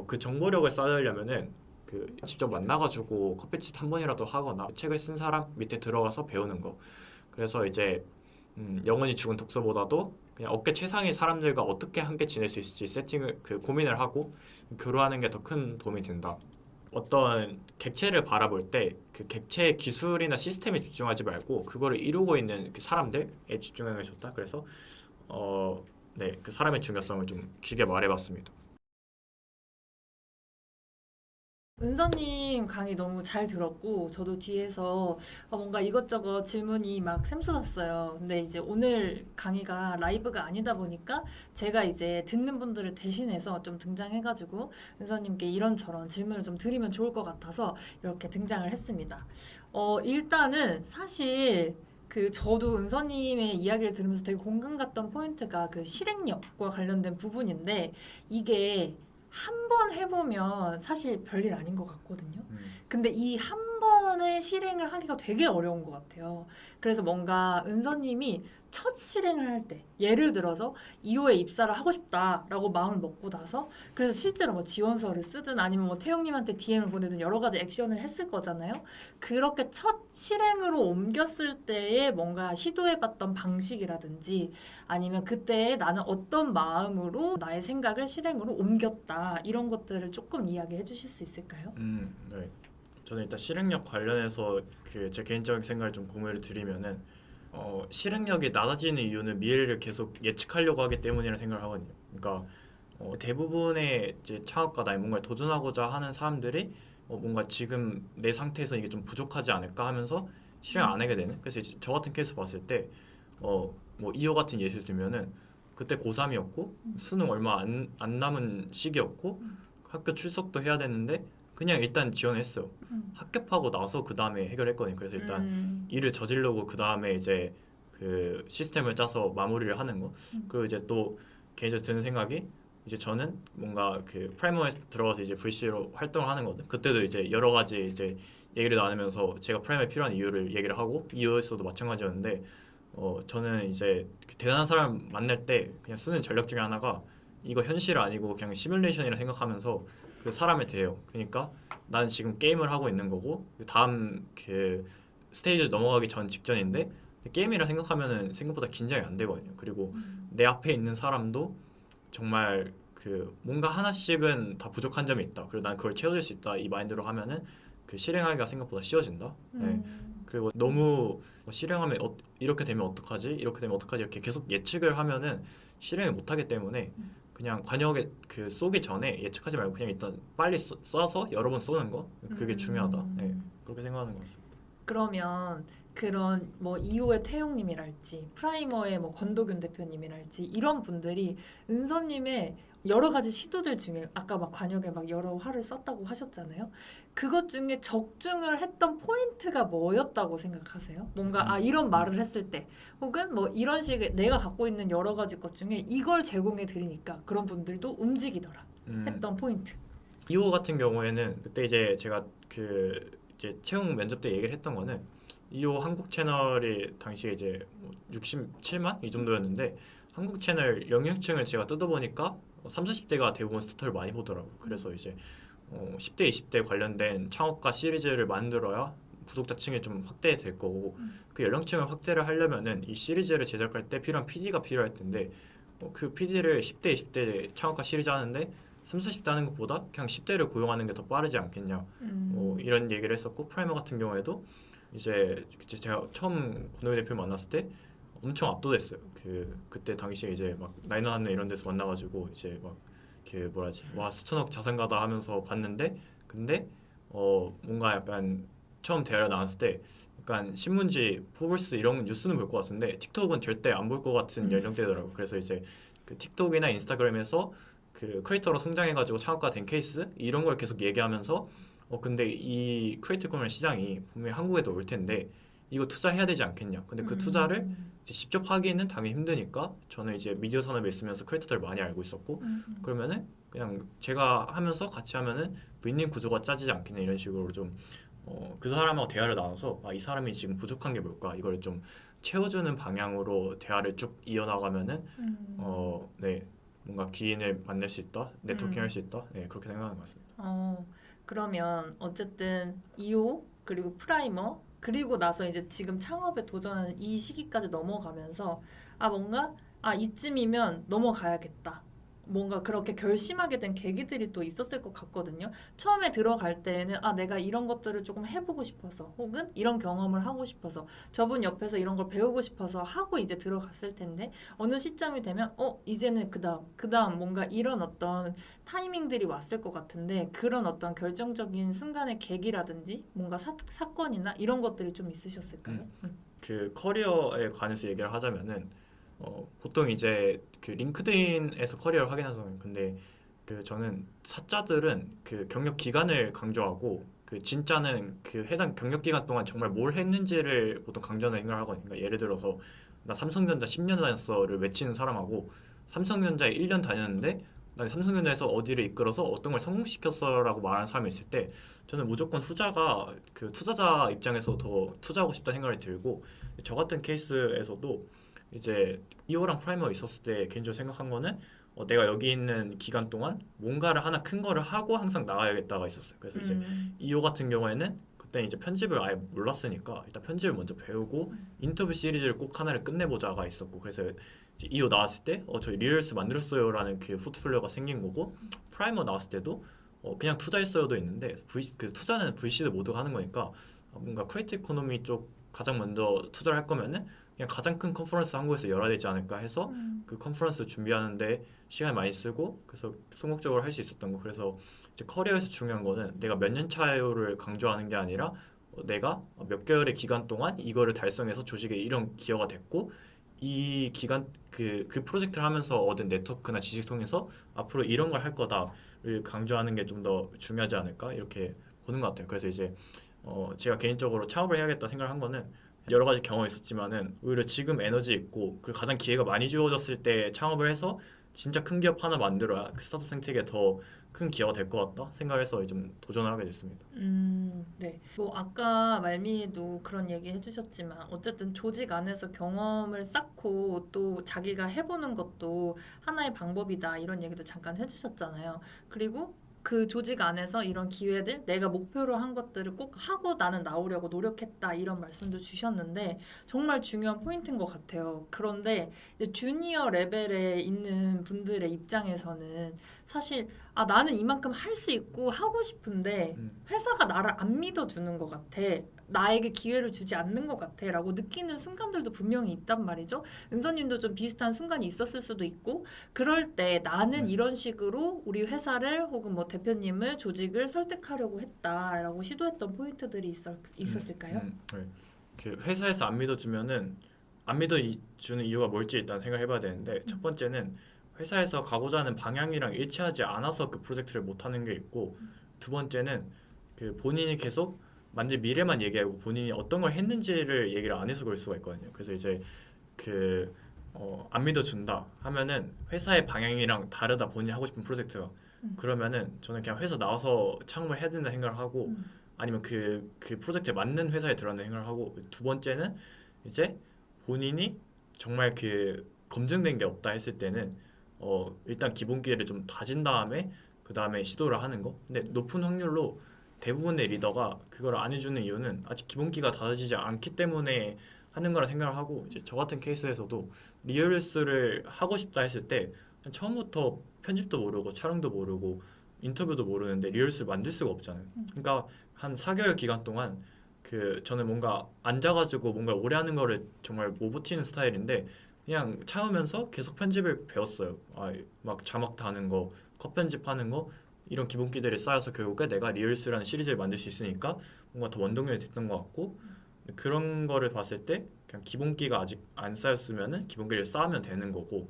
그 정보력을 쌓으려면은 그 직접 만나가지고 커피챗 한 번이라도 하거나 책을 쓴 사람 밑에 들어가서 배우는 거. 그래서 이제 영원히 죽은 독서보다도 그냥 어깨 최상의 사람들과 어떻게 함께 지낼 수 있을지 세팅을 그 고민을 하고 교류하는 게 더 큰 도움이 된다. 어떤 객체를 바라볼 때 그 객체의 기술이나 시스템에 집중하지 말고 그거를 이루고 있는 그 사람들에 집중하는 게 좋다. 그래서 네, 그 사람의 중요성을 좀 길게 말해봤습니다. 은서님 강의 너무 잘 들었고, 저도 뒤에서 뭔가 이것저것 질문이 막 샘솟았어요. 근데 이제 오늘 강의가 라이브가 아니다 보니까 제가 이제 듣는 분들을 대신해서 좀 등장해가지고 은서님께 이런저런 질문을 좀 드리면 좋을 것 같아서 이렇게 등장을 했습니다. 일단은 사실 저도 은서님의 이야기를 들으면서 되게 공감 갔던 포인트가 그 실행력과 관련된 부분인데 이게 한 번 해보면 사실 별일 아닌 것 같거든요. 근데 이 한 번의 실행을 하기가 되게 어려운 것 같아요. 그래서 뭔가 은서님이 첫 실행을 할 때, 예를 들어서 2호에 입사를 하고 싶다라고 마음을 먹고 나서, 그래서 실제로 뭐 지원서를 쓰든 아니면 뭐 태용님한테 DM을 보내든 여러 가지 액션을 했을 거잖아요. 그렇게 첫 실행으로 옮겼을 때의 뭔가 시도해봤던 방식이라든지 아니면 그때 나는 어떤 마음으로 나의 생각을 실행으로 옮겼다 이런 것들을 조금 이야기해 주실 수 있을까요? 네. 저는 일단 실행력 관련해서 그 제 개인적인 생각을 좀 공유를 드리면은 실행력이 낮아지는 이유는 미래를 계속 예측하려고 하기 때문이라 생각을 하거든요. 그러니까 대부분의 이제 창업가나 뭔가를 도전하고자 하는 사람들이 뭔가 지금 내 상태에서 이게 좀 부족하지 않을까 하면서 실행 안 하게 되는. 그래서 이제 저 같은 케이스 봤을 때 뭐 이호 같은 예를 들면은 그때 고3이었고 수능 얼마 안 남은 시기였고 학교 출석도 해야 되는데 그냥 일단 지원했어요. 합격하고 나서 그 다음에 해결했거든요. 그래서 일단 일을 저지르고 그 다음에 이제 그 시스템을 짜서 마무리를 하는 거. 그리고 이제 또 개인적으로 드는 생각이 이제 저는 뭔가 그 프라이머에 들어가서 이제 VC로 활동을 하는 거든. 그때도 이제 여러 가지 이제 얘기를 나누면서 제가 프라이머에 필요한 이유를 얘기를 하고 이유에서도 마찬가지였는데 저는 이제 대단한 사람 만날 때 그냥 쓰는 전략 중에 하나가 이거 현실 아니고 그냥 시뮬레이션이라 생각하면서 그 사람을 대해요. 그러니까 나는 지금 게임을 하고 있는 거고 그 다음 그 스테이지를 넘어가기 전 직전인데 게임이라 생각하면은 생각보다 긴장이 안 되거든요. 그리고 내 앞에 있는 사람도 정말 그 뭔가 하나씩은 다 부족한 점이 있다. 그리고 난 그걸 채워줄 수 있다. 이 마인드로 하면은 그 실행하기가 생각보다 쉬워진다. 네. 그리고 너무 실행하면 이렇게 되면 어떡하지? 이렇게 되면 어떡하지? 이렇게 계속 예측을 하면은 실행을 못 하기 때문에 그냥 관역에 그 쏘기 전에 예측하지 말고 그냥 일단 빨리 쏴서 여러 번 쏘는 거 그게 중요하다. 네. 그렇게 생각하는 것 같습니다. 그러면 그런 뭐 2호의 태용님이랄지 프라이머의 뭐 권도균 대표님이랄지 이런 분들이 은서님의 여러 가지 시도들 중에 아까 막 관역에 막 여러 화를 썼다고 하셨잖아요. 그것 중에 적중을 했던 포인트가 뭐였다고 생각하세요? 뭔가 이런 말을 했을 때 혹은 뭐 이런 식의 내가 갖고 있는 여러 가지 것 중에 이걸 제공해 드리니까 그런 분들도 움직이더라 했던 포인트. 2호 같은 경우에는 그때 이제 제가 그 이제 채용 면접 때 얘기를 했던 거는 2호 한국 채널이 당시에 이제 뭐 67만 이 정도였는데 한국 채널 영역층을 제가 뜯어보니까 3, 40대가 대부분 스토리를 많이 보더라고요. 그래서 이제 10대, 20대 관련된 창업가 시리즈를 만들어야 구독자층이 좀 확대될 거고 그 연령층을 확대를 하려면은 이 시리즈를 제작할 때 필요한 PD가 필요할 텐데 그 PD를 10대, 20대 창업가 시리즈 하는데 30, 40대 하는 것보다 그냥 10대를 고용하는 게 더 빠르지 않겠냐 이런 얘기를 했었고 프라이머 같은 경우에도 이제 제가 처음 권호희 대표 만났을 때 엄청 압도됐어요. 그때 당시에 이제 막 나인원하는 이런 데서 만나가지고 이제 막 그 뭐라지 와 수천억 자산가다 하면서 봤는데 근데 뭔가 약간 처음 대화를 나눴을 때 약간 신문지, 포브스 이런 뉴스는 볼 것 같은데 틱톡은 절대 안 볼 것 같은 연령대더라고. 그래서 이제 그 틱톡이나 인스타그램에서 그 크리에이터로 성장해가지고 창업가 된 케이스 이런 걸 계속 얘기하면서 근데 이 크리에이터 이코노미 시장이 분명히 한국에도 올 텐데 이거 투자해야 되지 않겠냐. 근데 그 투자를 이제 직접 하기는 당연히 힘드니까 저는 이제 미디어 산업에 있으면서 크리에이터들 많이 알고 있었고 그러면은 그냥 제가 하면서 같이 하면은 윈윈 구조가 짜지지 않겠냐 이런 식으로 좀 그 사람하고 대화를 나눠서 이 사람이 지금 부족한 게 뭘까 이걸 좀 채워주는 방향으로 대화를 쭉 이어나가면은 네 뭔가 기인을 만날 수 있다, 네트워킹 할 수 있다, 네 그렇게 생각하는 것 같습니다. 그러면 어쨌든 2호 그리고 프라이머 그리고 나서 이제 지금 창업에 도전하는 이 시기까지 넘어가면서 뭔가 이쯤이면 넘어가야겠다. 뭔가 그렇게 결심하게 된 계기들이 또 있었을 것 같거든요. 처음에 들어갈 때에는 내가 이런 것들을 조금 해보고 싶어서 혹은 이런 경험을 하고 싶어서 저분 옆에서 이런 걸 배우고 싶어서 하고 이제 들어갔을 텐데 어느 시점이 되면 이제는 그다음 뭔가 이런 어떤 타이밍들이 왔을 것 같은데 그런 어떤 결정적인 순간의 계기라든지 뭔가 사건이나 이런 것들이 좀 있으셨을까요? 그 커리어에 관해서 얘기를 하자면은 보통 이제 그 링크드인에서 커리어를 확인해서 근데 그 저는 사자들은 그 경력 기간을 강조하고 그 진짜는 그 해당 경력 기간 동안 정말 뭘 했는지를 보통 강조하는 생각을 하거든요. 그러니까 예를 들어서 나 삼성전자 10년 다녔어를 외치는 사람하고 삼성전자에 1년 다녔는데 난 삼성전자에서 어디를 이끌어서 어떤 걸 성공시켰어라고 말하는 사람이 있을 때 저는 무조건 후자가 그 투자자 입장에서 더 투자하고 싶다는 생각이 들고 저 같은 케이스에서도 이제 이호랑 프라이머 있었을 때 개인적으로 생각한 거는 내가 여기 있는 기간 동안 뭔가를 하나 큰 거를 하고 항상 나가야겠다가 있었어요. 그래서 이제 이호 같은 경우에는 그때 이제 편집을 아예 몰랐으니까 일단 편집을 먼저 배우고 인터뷰 시리즈를 꼭 하나를 끝내보자가 있었고 그래서 이제 이호 나왔을 때 저희 리얼스 만들었어요라는 그 포트폴리오가 생긴 거고 프라이머 나왔을 때도 그냥 투자했어요도 있는데 그 투자는 VC들 모두가 하는 거니까 뭔가 크리에이터 이코노미 쪽 가장 먼저 투자를 할 거면은 그냥 가장 큰 컨퍼런스 한국에서 열어야 되지 않을까 해서 그 컨퍼런스 준비하는데 시간을 많이 쓰고 그래서 성공적으로 할 수 있었던 거. 그래서 이제 커리어에서 중요한 거는 내가 몇 년 차를 강조하는 게 아니라 내가 몇 개월의 기간 동안 이거를 달성해서 조직에 이런 기여가 됐고 이 기간 그 프로젝트를 하면서 얻은 네트워크나 지식 통해서 앞으로 이런 걸 할 거다를 강조하는 게 좀 더 중요하지 않을까 이렇게 보는 것 같아요. 그래서 이제 제가 개인적으로 창업을 해야겠다 생각을 한 거는 여러 가지 경험이 있었지만은 오히려 지금 에너지 있고 그리고 가장 기회가 많이 주어졌을 때 창업을 해서 진짜 큰 기업 하나 만들어야 그 스타트업 생태계에 더 큰 기여가 될 것 같다 생각해서 좀 도전을 하게 됐습니다. 네. 뭐 아까 말미에도 그런 얘기 해주셨지만 어쨌든 조직 안에서 경험을 쌓고 또 자기가 해보는 것도 하나의 방법이다 이런 얘기도 잠깐 해주셨잖아요. 그리고 그 조직 안에서 이런 기회들 내가 목표로 한 것들을 꼭 하고 나는 나오려고 노력했다 이런 말씀도 주셨는데 정말 중요한 포인트인 것 같아요. 그런데 이제 주니어 레벨에 있는 분들의 입장에서는 사실 나는 이만큼 할 수 있고 하고 싶은데 회사가 나를 안 믿어주는 것 같아. 나에게 기회를 주지 않는 것 같아 라고 느끼는 순간들도 분명히 있단 말이죠. 은서님도 좀 비슷한 순간이 있었을 수도 있고 그럴 때 나는 이런 식으로 우리 회사를 혹은 뭐 대표님을 조직을 설득하려고 했다라고 시도했던 포인트들이 있었을까요? 네. 그 회사에서 안 믿어주면은 안 믿어주는 이유가 뭘지 일단 생각해봐야 되는데 첫 번째는 회사에서 가고자 하는 방향이랑 일치하지 않아서 그 프로젝트를 못하는 게 있고 두 번째는 그 본인이 계속 만질 미래만 얘기하고 본인이 어떤 걸 했는지를 얘기를 안 해서 그럴 수가 있거든요. 그래서 이제 그 안 믿어준다 하면은 회사의 방향이랑 다르다 본인이 하고 싶은 프로젝트가 그러면은 저는 그냥 회사 나와서 창업을 해야 된다 생각을 하고 아니면 그 프로젝트에 맞는 회사에 들어가는 생각을 하고 두 번째는 이제 본인이 정말 그 검증된 게 없다 했을 때는 일단 기본기를 좀 다진 다음에 그 다음에 시도를 하는 거. 근데 높은 확률로 대부분의 리더가 그걸 안 해주는 이유는 아직 기본기가 다져지지 않기 때문에 하는 거라 생각을 하고 이제 저 같은 케이스에서도 리얼스를 하고 싶다 했을 때 처음부터 편집도 모르고 촬영도 모르고 인터뷰도 모르는데 리얼스를 만들 수가 없잖아요. 그러니까 한 4개월 기간 동안 그 저는 뭔가 앉아가지고 뭔가 오래 하는 거를 정말 못 버티는 스타일인데 그냥 참으면서 계속 편집을 배웠어요. 막 자막 다는 거, 컷 편집하는 거 이런 기본기들이 쌓여서 결국에 내가 리얼스라는 시리즈를 만들 수 있으니까 뭔가 더 원동력이 됐던 것 같고 그런 거를 봤을 때 그냥 기본기가 아직 안 쌓였으면은 기본기를 쌓으면 되는 거고,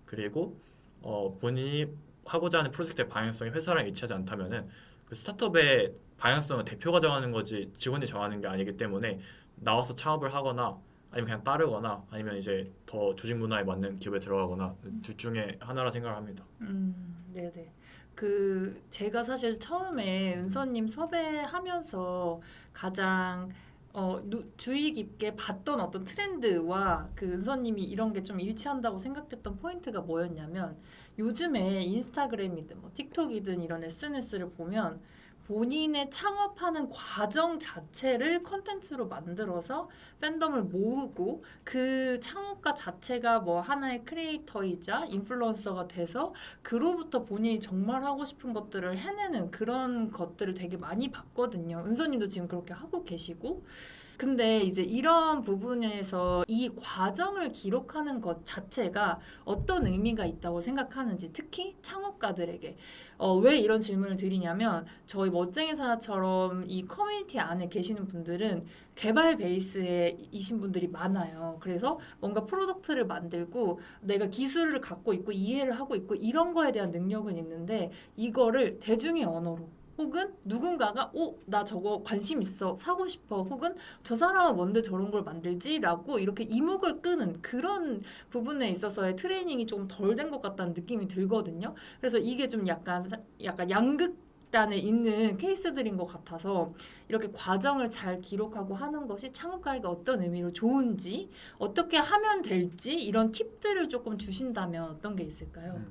그리고 본인이 하고자 하는 프로젝트의 방향성이 회사랑 일치하지 않다면은 그 스타트업의 방향성은 대표가 정하는 거지 직원이 정하는 게 아니기 때문에 나와서 창업을 하거나 아니면 그냥 따르거나 아니면 이제 더 조직 문화에 맞는 기업에 들어가거나 둘 중에 하나라 생각을 합니다. 네네. 그 제가 사실 처음에 은서님 섭외하면서 가장 주의 깊게 봤던 어떤 트렌드와 그 은서님이 이런 게 좀 일치한다고 생각했던 포인트가 뭐였냐면 요즘에 인스타그램이든 뭐 틱톡이든 이런 SNS를 보면 본인의 창업하는 과정 자체를 컨텐츠로 만들어서 팬덤을 모으고 그 창업가 자체가 뭐 하나의 크리에이터이자 인플루언서가 돼서 그로부터 본인이 정말 하고 싶은 것들을 해내는 그런 것들을 되게 많이 봤거든요. 은서님도 지금 그렇게 하고 계시고 근데 이제 이런 부분에서 이 과정을 기록하는 것 자체가 어떤 의미가 있다고 생각하는지 특히 창업가들에게 왜 이런 질문을 드리냐면 저희 멋쟁이사처럼 이 커뮤니티 안에 계시는 분들은 개발 베이스에 이신 분들이 많아요. 그래서 뭔가 프로덕트를 만들고 내가 기술을 갖고 있고 이해를 하고 있고 이런 거에 대한 능력은 있는데 이거를 대중의 언어로 혹은 누군가가 나 저거 관심 있어 사고 싶어 혹은 저 사람은 뭔데 저런 걸 만들지라고 이렇게 이목을 끄는 그런 부분에 있어서의 트레이닝이 좀 덜 된 것 같다는 느낌이 들거든요. 그래서 이게 좀 약간 양극단에 있는 케이스들인 것 같아서 이렇게 과정을 잘 기록하고 하는 것이 창업가에게 어떤 의미로 좋은지 어떻게 하면 될지 이런 팁들을 조금 주신다면 어떤 게 있을까요?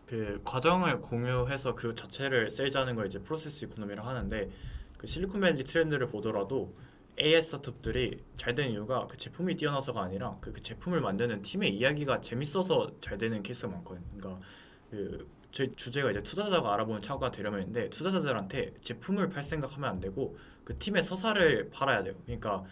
그 과정을 공유해서 그 자체를 세일즈하는 걸 이제 프로세스 이코노미를 하는데 그 실리콘밸리 트렌드를 보더라도 AI 스타트업들이 잘 되는 이유가 그 제품이 뛰어나서가 아니라 그 제품을 만드는 팀의 이야기가 재밌어서 잘 되는 케이스가 많거든요. 그러니까 그 저희 주제가 이제 투자자가 알아보는 창업가 되려면인데 투자자들한테 제품을 팔 생각하면 안 되고 그 팀의 서사를 팔아야 돼요. 그러니까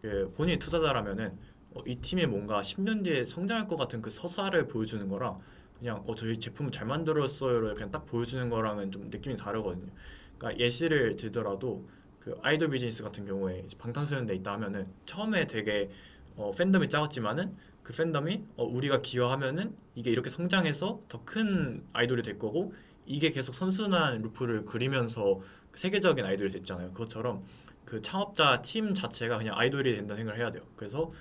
그 본인이 투자자라면은 이 팀이 뭔가 10년 뒤에 성장할 것 같은 그 서사를 보여주는 거랑 그냥 저희 제품 잘 만들었어요를 그냥 딱 보여주는 거랑은 좀 느낌이 다르거든요. 그러니까 예시를 들더라도 그 아이돌 비즈니스 같은 경우에 이제 방탄소년단 있다 하면은 처음에 되게 팬덤이 작았지만은 그 팬덤이 우리가 기여하면은 이게 이렇게 성장해서 더 큰 아이돌이 될 거고 이게 계속 선순환 루프를 그리면서 세계적인 아이돌이 됐잖아요. 그것처럼 그 창업자 팀 자체가 그냥 아이돌이 된다는 생각을 해야 돼요. 그래서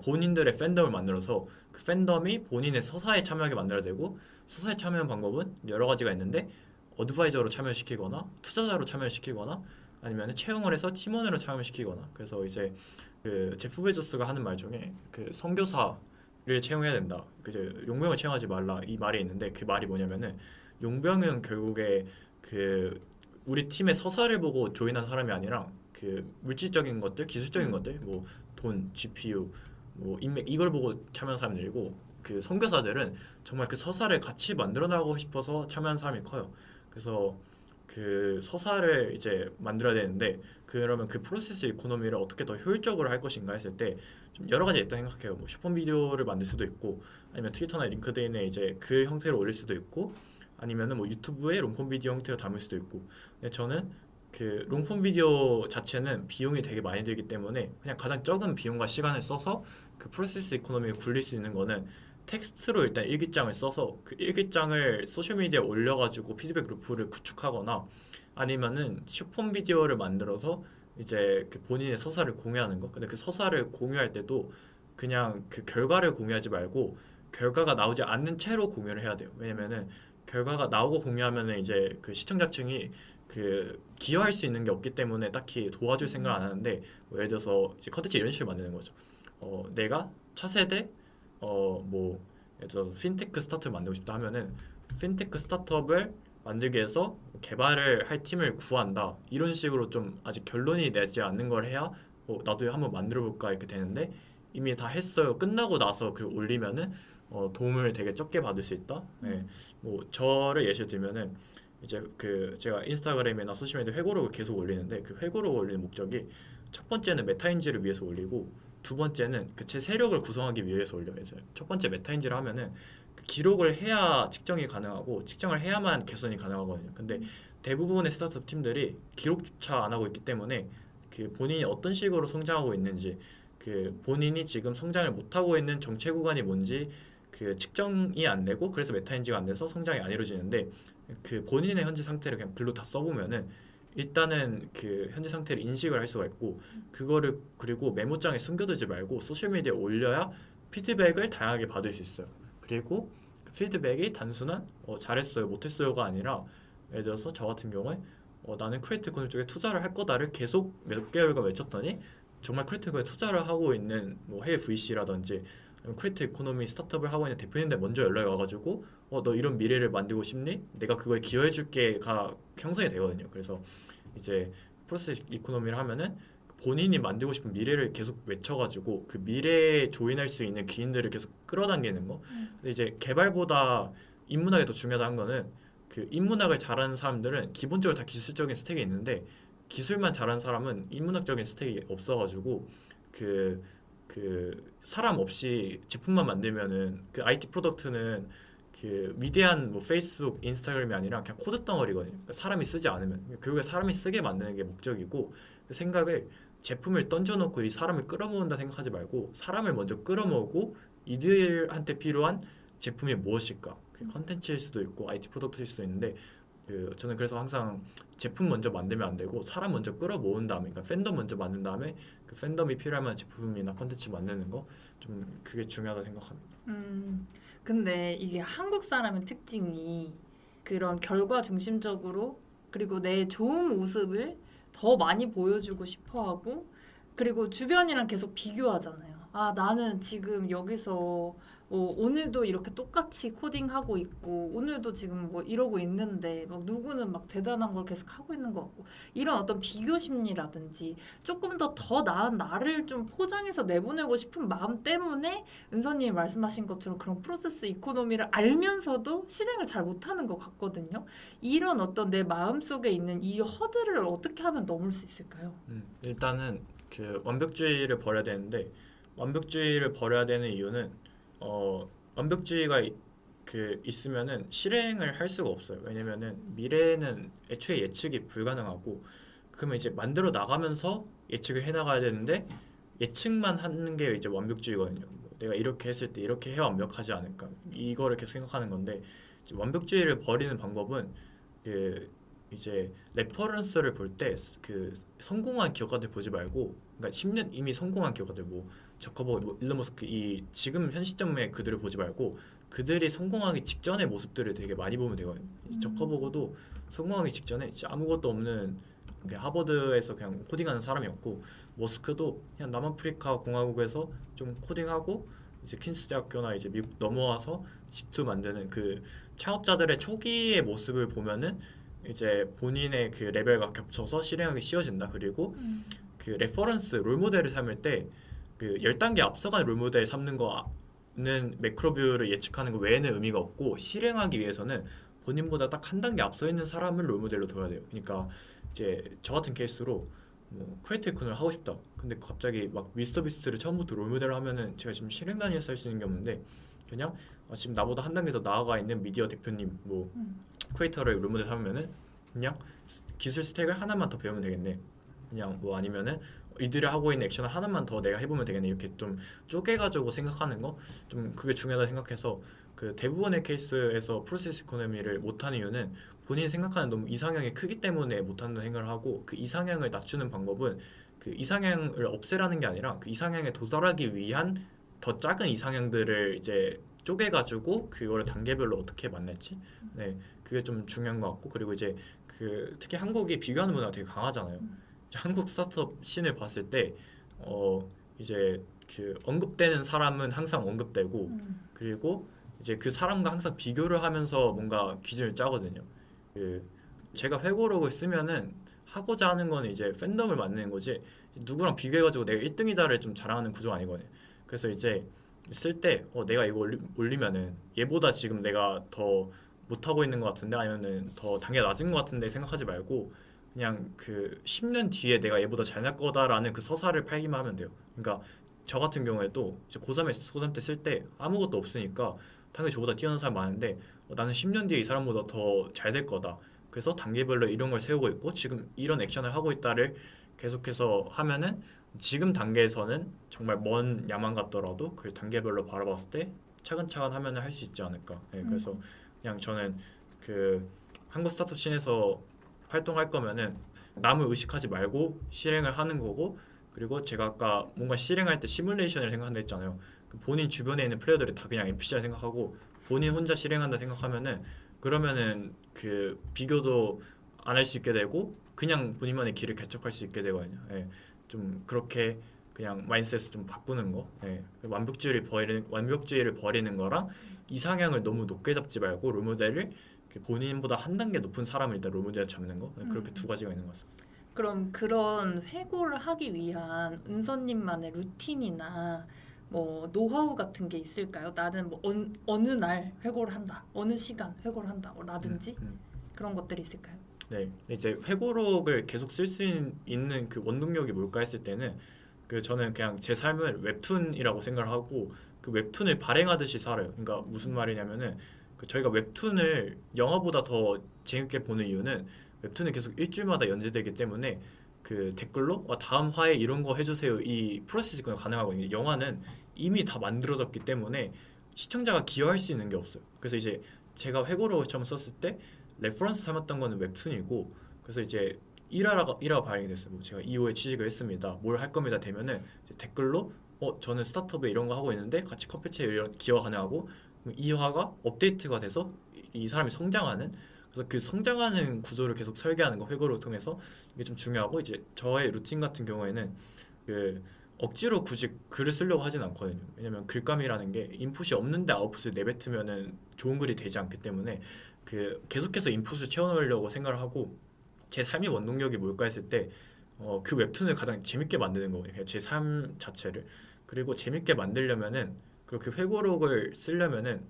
본인들의 팬덤을 만들어서 그 팬덤이 본인의 서사에 참여하게 만들어야 되고 서사에 참여하는 방법은 여러 가지가 있는데 어드바이저로 참여시키거나 투자자로 참여시키거나 아니면 채용을 해서 팀원으로 참여시키거나 그래서 이제 그 제프 베조스가 하는 말 중에 그 선교사를 채용해야 된다. 그 용병을 채용하지 말라 이 말이 있는데 그 말이 뭐냐면은 용병은 결국에 그 우리 팀의 서사를 보고 조인한 사람이 아니라 그 물질적인 것들, 기술적인 것들, 뭐 돈, GPU, 뭐 인맥 이걸 보고 참여한 사람들이고 그 선교사들은 정말 그 서사를 같이 만들어 나가고 싶어서 참여한 사람이 커요. 그래서 그 서사를 이제 만들어야 되는데 그러면 그 프로세스 이코노미를 어떻게 더 효율적으로 할 것인가 했을 때 좀 여러 가지 있다고 생각해요. 뭐 슈퍼 비디오를 만들 수도 있고 아니면 트위터나 링크드인에 이제 글 형태로 올릴 수도 있고 아니면은 뭐 유튜브에 롱폼 비디오 형태로 담을 수도 있고 근데 저는 그 롱폼 비디오 자체는 비용이 되게 많이 들기 때문에 그냥 가장 적은 비용과 시간을 써서 그 프로세스 이코노미를 굴릴 수 있는 거는 텍스트로 일단 일기장을 써서 그 일기장을 소셜미디어에 올려가지고 피드백 루프를 구축하거나 아니면은 슈폼 비디오를 만들어서 이제 그 본인의 서사를 공유하는 거. 근데 그 서사를 공유할 때도 그냥 그 결과를 공유하지 말고 결과가 나오지 않는 채로 공유를 해야 돼요. 왜냐면은 결과가 나오고 공유하면은 이제 그 시청자층이 그 기여할 수 있는 게 없기 때문에 딱히 도와줄 생각 안 하는데 뭐 예를 들어서 이제 컨텐츠 이런 식으로 만드는 거죠. 내가 차세대 뭐 예를 들어 핀테크 스타트업을 만들고 싶다 하면은 핀테크 스타트업을 만들기 위해서 개발을 할 팀을 구한다 이런 식으로 좀 아직 결론이 내지 않는 걸 해야 나도 한번 만들어 볼까 이렇게 되는데 이미 다 했어요 끝나고 나서 글 올리면은 도움을 되게 적게 받을 수 있다. 네. 뭐 저를 예시로 들면은 이제 그 제가 인스타그램이나 소셜미디어 회고록을 계속 올리는데 그 회고록을 올리는 목적이 첫 번째는 메타인지를 위해서 올리고 두 번째는 그 제 세력을 구성하기 위해서 올려요. 첫 번째 메타인지를 하면은 그 기록을 해야 측정이 가능하고 측정을 해야만 개선이 가능하거든요. 근데 대부분의 스타트업 팀들이 기록조차 안 하고 있기 때문에 그 본인이 어떤 식으로 성장하고 있는지, 그 본인이 지금 성장을 못하고 있는 정체 구간이 뭔지 그 측정이 안 되고, 그래서 메타인지가 안 돼서 성장이 안 이루어지는데, 그 본인의 현재 상태를 그냥 글로 다 써보면은 일단은 그 현재 상태를 인식을 할 수가 있고, 그거를 그리고 메모장에 숨겨두지 말고 소셜미디어에 올려야 피드백을 다양하게 받을 수 있어요. 그리고 그 피드백이 단순한 잘했어요 못했어요가 아니라, 예를 들어서 저 같은 경우에 나는 크리에이티브 이코노미 쪽에 투자를 할 거다를 계속 몇 개월간 외쳤더니, 정말 크리에이티브에 투자를 하고 있는 뭐 해외 VC라든지 크리에이티브 이코노미 스타트업을 하고 있는 대표님들 먼저 연락이 와가지고 너 이런 미래를 만들고 싶니? 내가 그거에 기여해줄게가 형성이 되거든요. 그래서 이제 프로세스 이코노미를 하면은 본인이 만들고 싶은 미래를 계속 외쳐가지고 그 미래에 조인할 수 있는 기인들을 계속 끌어당기는 거. 근데 이제 개발보다 인문학이 더 중요하다는 거는, 그 인문학을 잘하는 사람들은 기본적으로 다 기술적인 스택이 있는데, 기술만 잘하는 사람은 인문학적인 스택이 없어가지고 그 사람 없이 제품만 만들면은 그 IT 프로덕트는 그 위대한 뭐 페이스북, 인스타그램이 아니라 그냥 코드 덩어리거든요. 그러니까 사람이 쓰지 않으면, 결국에 사람이 쓰게 만드는 게 목적이고, 그 생각을 제품을 던져놓고 이 사람을 끌어모은다 생각하지 말고, 사람을 먼저 끌어모으고 이들한테 필요한 제품이 무엇일까? 그 컨텐츠일 수도 있고 IT 프로덕트일 수도 있는데, 그 저는 그래서 항상 제품 먼저 만들면 안 되고 사람 먼저 끌어모은 다음에, 그러니까 팬덤 먼저 만든 다음에 그 팬덤이 필요하면 제품이나 컨텐츠 만드는 거, 좀 그게 중요하다 생각합니다. 근데 이게 한국 사람의 특징이 그런 결과 중심적으로, 그리고 내 좋은 모습을 더 많이 보여주고 싶어 하고, 그리고 주변이랑 계속 비교하잖아요. 아, 나는 지금 여기서 오늘도 이렇게 똑같이 코딩하고 있고, 오늘도 지금 뭐 이러고 있는데, 막 누구는 막 대단한 걸 계속 하고 있는 것 같고, 이런 어떤 비교 심리라든지, 조금 더 나은 나를 좀 포장해서 내보내고 싶은 마음 때문에 은서님이 말씀하신 것처럼 그런 프로세스 이코노미를 알면서도 실행을 잘 못하는 것 같거든요. 이런 어떤 내 마음 속에 있는 이 허들을 어떻게 하면 넘을 수 있을까요? 일단은 그 완벽주의를 버려야 되는데, 완벽주의를 버려야 되는 이유는 완벽주의가 그 있으면은 실행을 할 수가 없어요. 왜냐면은 미래는 애초에 예측이 불가능하고, 그러면 이제 만들어 나가면서 예측을 해 나가야 되는데, 예측만 하는 게 이제 완벽주의거든요. 뭐 내가 이렇게 했을 때 이렇게 해야 완벽하지 않을까, 이거를 계속 생각하는 건데, 이제 완벽주의를 버리는 방법은 그 이제 레퍼런스를 볼 때 그 성공한 기업가들 보지 말고, 그러니까 10년 이미 성공한 기업가들, 뭐 저커버그, 뭐 일론 머스크, 이 지금 현 시점의 그들을 보지 말고 그들이 성공하기 직전의 모습들을 되게 많이 보면 되거든요. 저커버그도 성공하기 직전에 진짜 아무것도 없는 그냥 하버드에서 그냥 코딩하는 사람이었고, 머스크도 그냥 남아프리카 공화국에서 좀 코딩하고 이제 퀸스 대학교나 이제 미국 넘어와서 집도 만드는 그 창업자들의 초기의 모습을 보면은 이제 본인의 그 레벨과 겹쳐서 실행하기 쉬워진다. 그리고 그 레퍼런스 롤모델을 삼을 때 그 10단계 앞서간 롤모델 삼는 거는 매크로뷰를 예측하는 거 외에는 의미가 없고, 실행하기 위해서는 본인보다 딱 한 단계 앞서 있는 사람을 롤모델로 둬야 돼요. 그러니까 이제 저 같은 케이스로 뭐 크리에이티브 이코노미를 하고 싶다. 근데 갑자기 막 미스터 비스트를 처음부터 롤모델로 하면은 제가 지금 실행단위에서 할 수 있는 게 없는데, 그냥 지금 나보다 한 단계 더 나아가 있는 미디어 대표님, 뭐 크리에이터를 롤모델 삼으면은 그냥 기술 스택을 하나만 더 배우면 되겠네. 그냥 뭐 아니면은 이들이 하고 있는 액션을 하나만 더 내가 해보면 되겠네. 이렇게 좀 쪼개가지고 생각하는 거, 좀 그게 중요하다 생각해서, 그 대부분의 케이스에서 프로세스 이코노미를 못하는 이유는 본인이 생각하는 너무 이상향이 크기 때문에 못한다는 생각을 하고, 그 이상향을 낮추는 방법은 그 이상향을 없애라는 게 아니라 그 이상향에 도달하기 위한 더 작은 이상향들을 이제 쪼개가지고 그거를 단계별로 어떻게 만날지, 네, 그게 좀 중요한 것 같고, 그리고 이제 그 특히 한국이 비교하는 문화가 되게 강하잖아요. 한국 스타트업 씬을 봤을 때 이제 그 언급되는 사람은 항상 언급되고, 그리고 이제 그 사람과 항상 비교를 하면서 뭔가 기준을 짜거든요. 그 제가 회고록을 쓰면은 하고자 하는 건 이제 팬덤을 만드는 거지, 누구랑 비교해가지고 내가 1등이다를 좀 자랑하는 구조가 아니거든요. 그래서 이제 쓸 때 내가 이거 올리면은 얘보다 지금 내가 더 못하고 있는 것 같은데, 아니면은 더 단계가 낮은 것 같은데 생각하지 말고, 그냥 그 10년 뒤에 내가 얘보다 잘날 거다라는 그 서사를 팔기만 하면 돼요. 그러니까 저 같은 경우에도 이제 고3 때 쓸 때 아무것도 없으니까 당연히 저보다 뛰어난 사람 많은데, 나는 10년 뒤에 이 사람보다 더 잘 될 거다. 그래서 단계별로 이런 걸 세우고 있고 지금 이런 액션을 하고 있다를 계속해서 하면은 지금 단계에서는 정말 먼 야망 같더라도 그 단계별로 바라봤을 때 차근차근 하면은 할 수 있지 않을까. 예, 그래서 그냥 저는 그 한국 스타트업 씬에서 활동할 거면은 남을 의식하지 말고 실행을 하는 거고, 그리고 제가 아까 뭔가 실행할 때 시뮬레이션을 생각한다 했잖아요. 그 본인 주변에 있는 플레이어들이 다 그냥 NPC라 생각하고 본인 혼자 실행한다 생각하면은, 그러면은 그 비교도 안 할 수 있게 되고 그냥 본인만의 길을 개척할 수 있게 되거든요. 예, 좀 그렇게 그냥 마인드셋을 좀 바꾸는 거. 예, 완벽주의를 버리는 거랑 이상향을 너무 높게 잡지 말고 롤모델을 그 본인보다 한 단계 높은 사람을 일단 롤모델 잡는 거. 예, 그렇게 두 가지가 있는 것 같습니다. 그럼 그런 회고를 하기 위한 은서님만의 루틴이나 뭐 노하우 같은 게 있을까요? 나는 뭐 어느 날 회고를 한다, 어느 시간 회고를 한다, 라든지 그런 것들이 있을까요? 네, 이제 회고록을 계속 쓸 수 있는 그 원동력이 뭘까 했을 때는 그 저는 그냥 제 삶을 웹툰이라고 생각을 하고 그 웹툰을 발행하듯이 살아요. 그러니까 무슨 말이냐면은 그 저희가 웹툰을 영화보다 더 재밌게 보는 이유는 웹툰은 계속 일주일마다 연재되기 때문에 그 댓글로 다음 화에 이런 거 해주세요 이 프로세스가 가능하거든요. 영화는 이미 다 만들어졌기 때문에 시청자가 기여할 수 있는 게 없어요. 그래서 이제 제가 회고록을 처음 썼을 때 레퍼런스 삼았던 거는 웹툰이고, 그래서 이제 일화가 발행이 됐어요. 뭐 제가 2호에 취직을 했습니다. 뭘 할 겁니다. 되면은 이제 댓글로 저는 스타트업에 이런 거 하고 있는데 같이 커피챗 이런 기여 가능하고, 이 화가 업데이트가 돼서 이 사람이 성장하는, 그래서 그 성장하는 구조를 계속 설계하는 거 회고를 통해서 이게 좀 중요하고, 이제 저의 루틴 같은 경우에는 그 억지로 굳이 글을 쓰려고 하진 않거든요. 왜냐면 글감이라는 게 인풋이 없는데 아웃풋을 내뱉으면은 좋은 글이 되지 않기 때문에 그 계속해서 인풋을 채워넣으려고 생각을 하고, 제 삶의 원동력이 뭘까 했을 때 그 웹툰을 가장 재밌게 만드는 거거든요. 제 삶 자체를. 그리고 재밌게 만들려면은, 그리고 그 회고록을 쓰려면은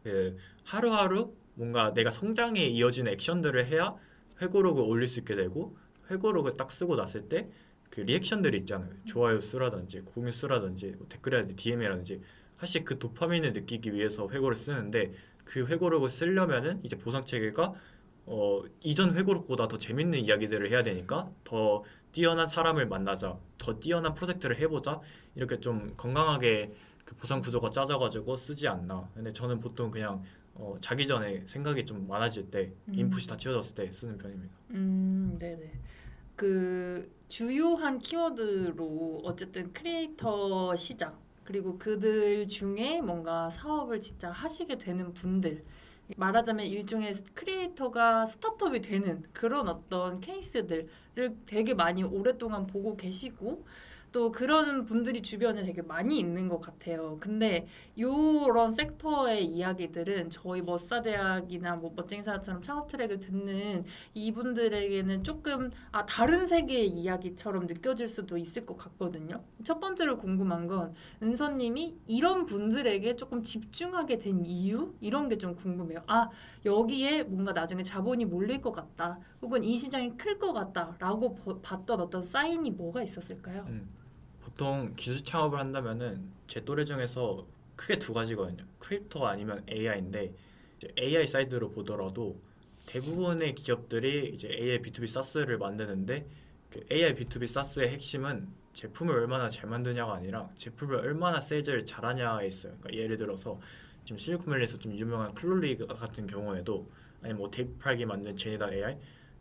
그 하루하루 뭔가 내가 성장에 이어지는 액션들을 해야 회고록을 올릴 수 있게 되고, 회고록을 딱 쓰고 났을 때 그 리액션들이 있잖아요. 좋아요 수라든지 공유 수라든지 뭐 댓글이라든지 DM이라든지 사실 그 도파민을 느끼기 위해서 회고를 쓰는데, 그 회고록을 쓰려면은 이제 보상 체계가 이전 회고록보다 더 재밌는 이야기들을 해야 되니까 더 뛰어난 사람을 만나자, 더 뛰어난 프로젝트를 해보자, 이렇게 좀 건강하게 그 보상 구조가 짜져가지고 쓰지 않나. 근데 저는 보통 그냥 자기 전에 생각이 좀 많아질 때, 인풋이 다 채워졌을 때 쓰는 편입니다. 네네. 그 주요한 키워드로 어쨌든 크리에이터 시장, 그리고 그들 중에 뭔가 사업을 진짜 하시게 되는 분들, 말하자면 일종의 크리에이터가 스타트업이 되는 그런 어떤 케이스들을 되게 많이 오랫동안 보고 계시고, 또 그런 분들이 주변에 되게 많이 있는 것 같아요. 근데 이런 섹터의 이야기들은 저희 머싸대학이나 뭐 멋쟁이사처럼 창업 트랙을 듣는 이분들에게는 조금 다른 세계의 이야기처럼 느껴질 수도 있을 것 같거든요. 첫 번째로 궁금한 건 은서님이 이런 분들에게 조금 집중하게 된 이유? 이런 게 좀 궁금해요. 여기에 뭔가 나중에 자본이 몰릴 것 같다, 혹은 이 시장이 클 것 같다라고 봤던 어떤 사인이 뭐가 있었을까요? 보통 기술 창업을 한다면은 제 또래 중에서 크게 두 가지거든요. 크립토 아니면 AI인데, 이제 AI 사이드로 보더라도 대부분의 기업들이 이제 AI B2B SaaS를 만드는데, 그 AI B2B SaaS의 핵심은 제품을 얼마나 잘 만드냐가 아니라 제품을 얼마나 세일즈를 잘하냐에 있어요. 그러니까 예를 들어서 지금 실리콘밸리에서 좀 유명한 클롤리 같은 경우에도, 아니면 뭐 테이프 팔기 만든 제니다 AI,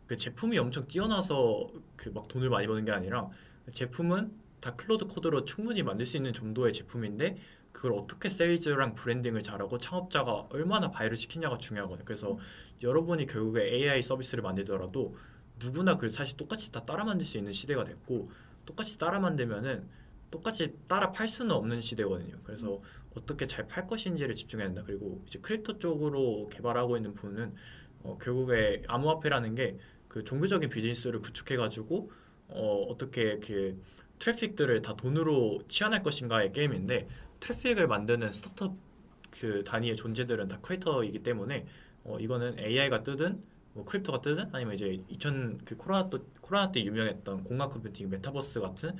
그 제품이 엄청 뛰어나서 그 막 돈을 많이 버는 게 아니라 제품은 다 클로드 코드로 충분히 만들 수 있는 정도의 제품인데, 그걸 어떻게 세일즈랑 브랜딩을 잘하고 창업자가 얼마나 바이를 시키냐가 중요하거든요. 그래서 여러분이 결국에 AI 서비스를 만들더라도 누구나 그걸 사실 똑같이 다 따라 만들 수 있는 시대가 됐고, 똑같이 따라 만들면은 똑같이 따라 팔 수는 없는 시대거든요. 그래서 어떻게 잘 팔 것인지를 집중해야 된다. 그리고 이제 크립토 쪽으로 개발하고 있는 분은 결국에 암호화폐라는 게 그 종교적인 비즈니스를 구축해가지고 어떻게 그 트래픽들을 다 돈으로 취한할 것인가의 게임인데, 트래픽을 만드는 스타트업 그 단위의 존재들은 다 크리에이터이기 때문에 이거는 AI가 뜨든 뭐 크립토가 뜨든, 아니면 이제 2000 그 코로나 때 유명했던 공간 컴퓨팅 메타버스 같은,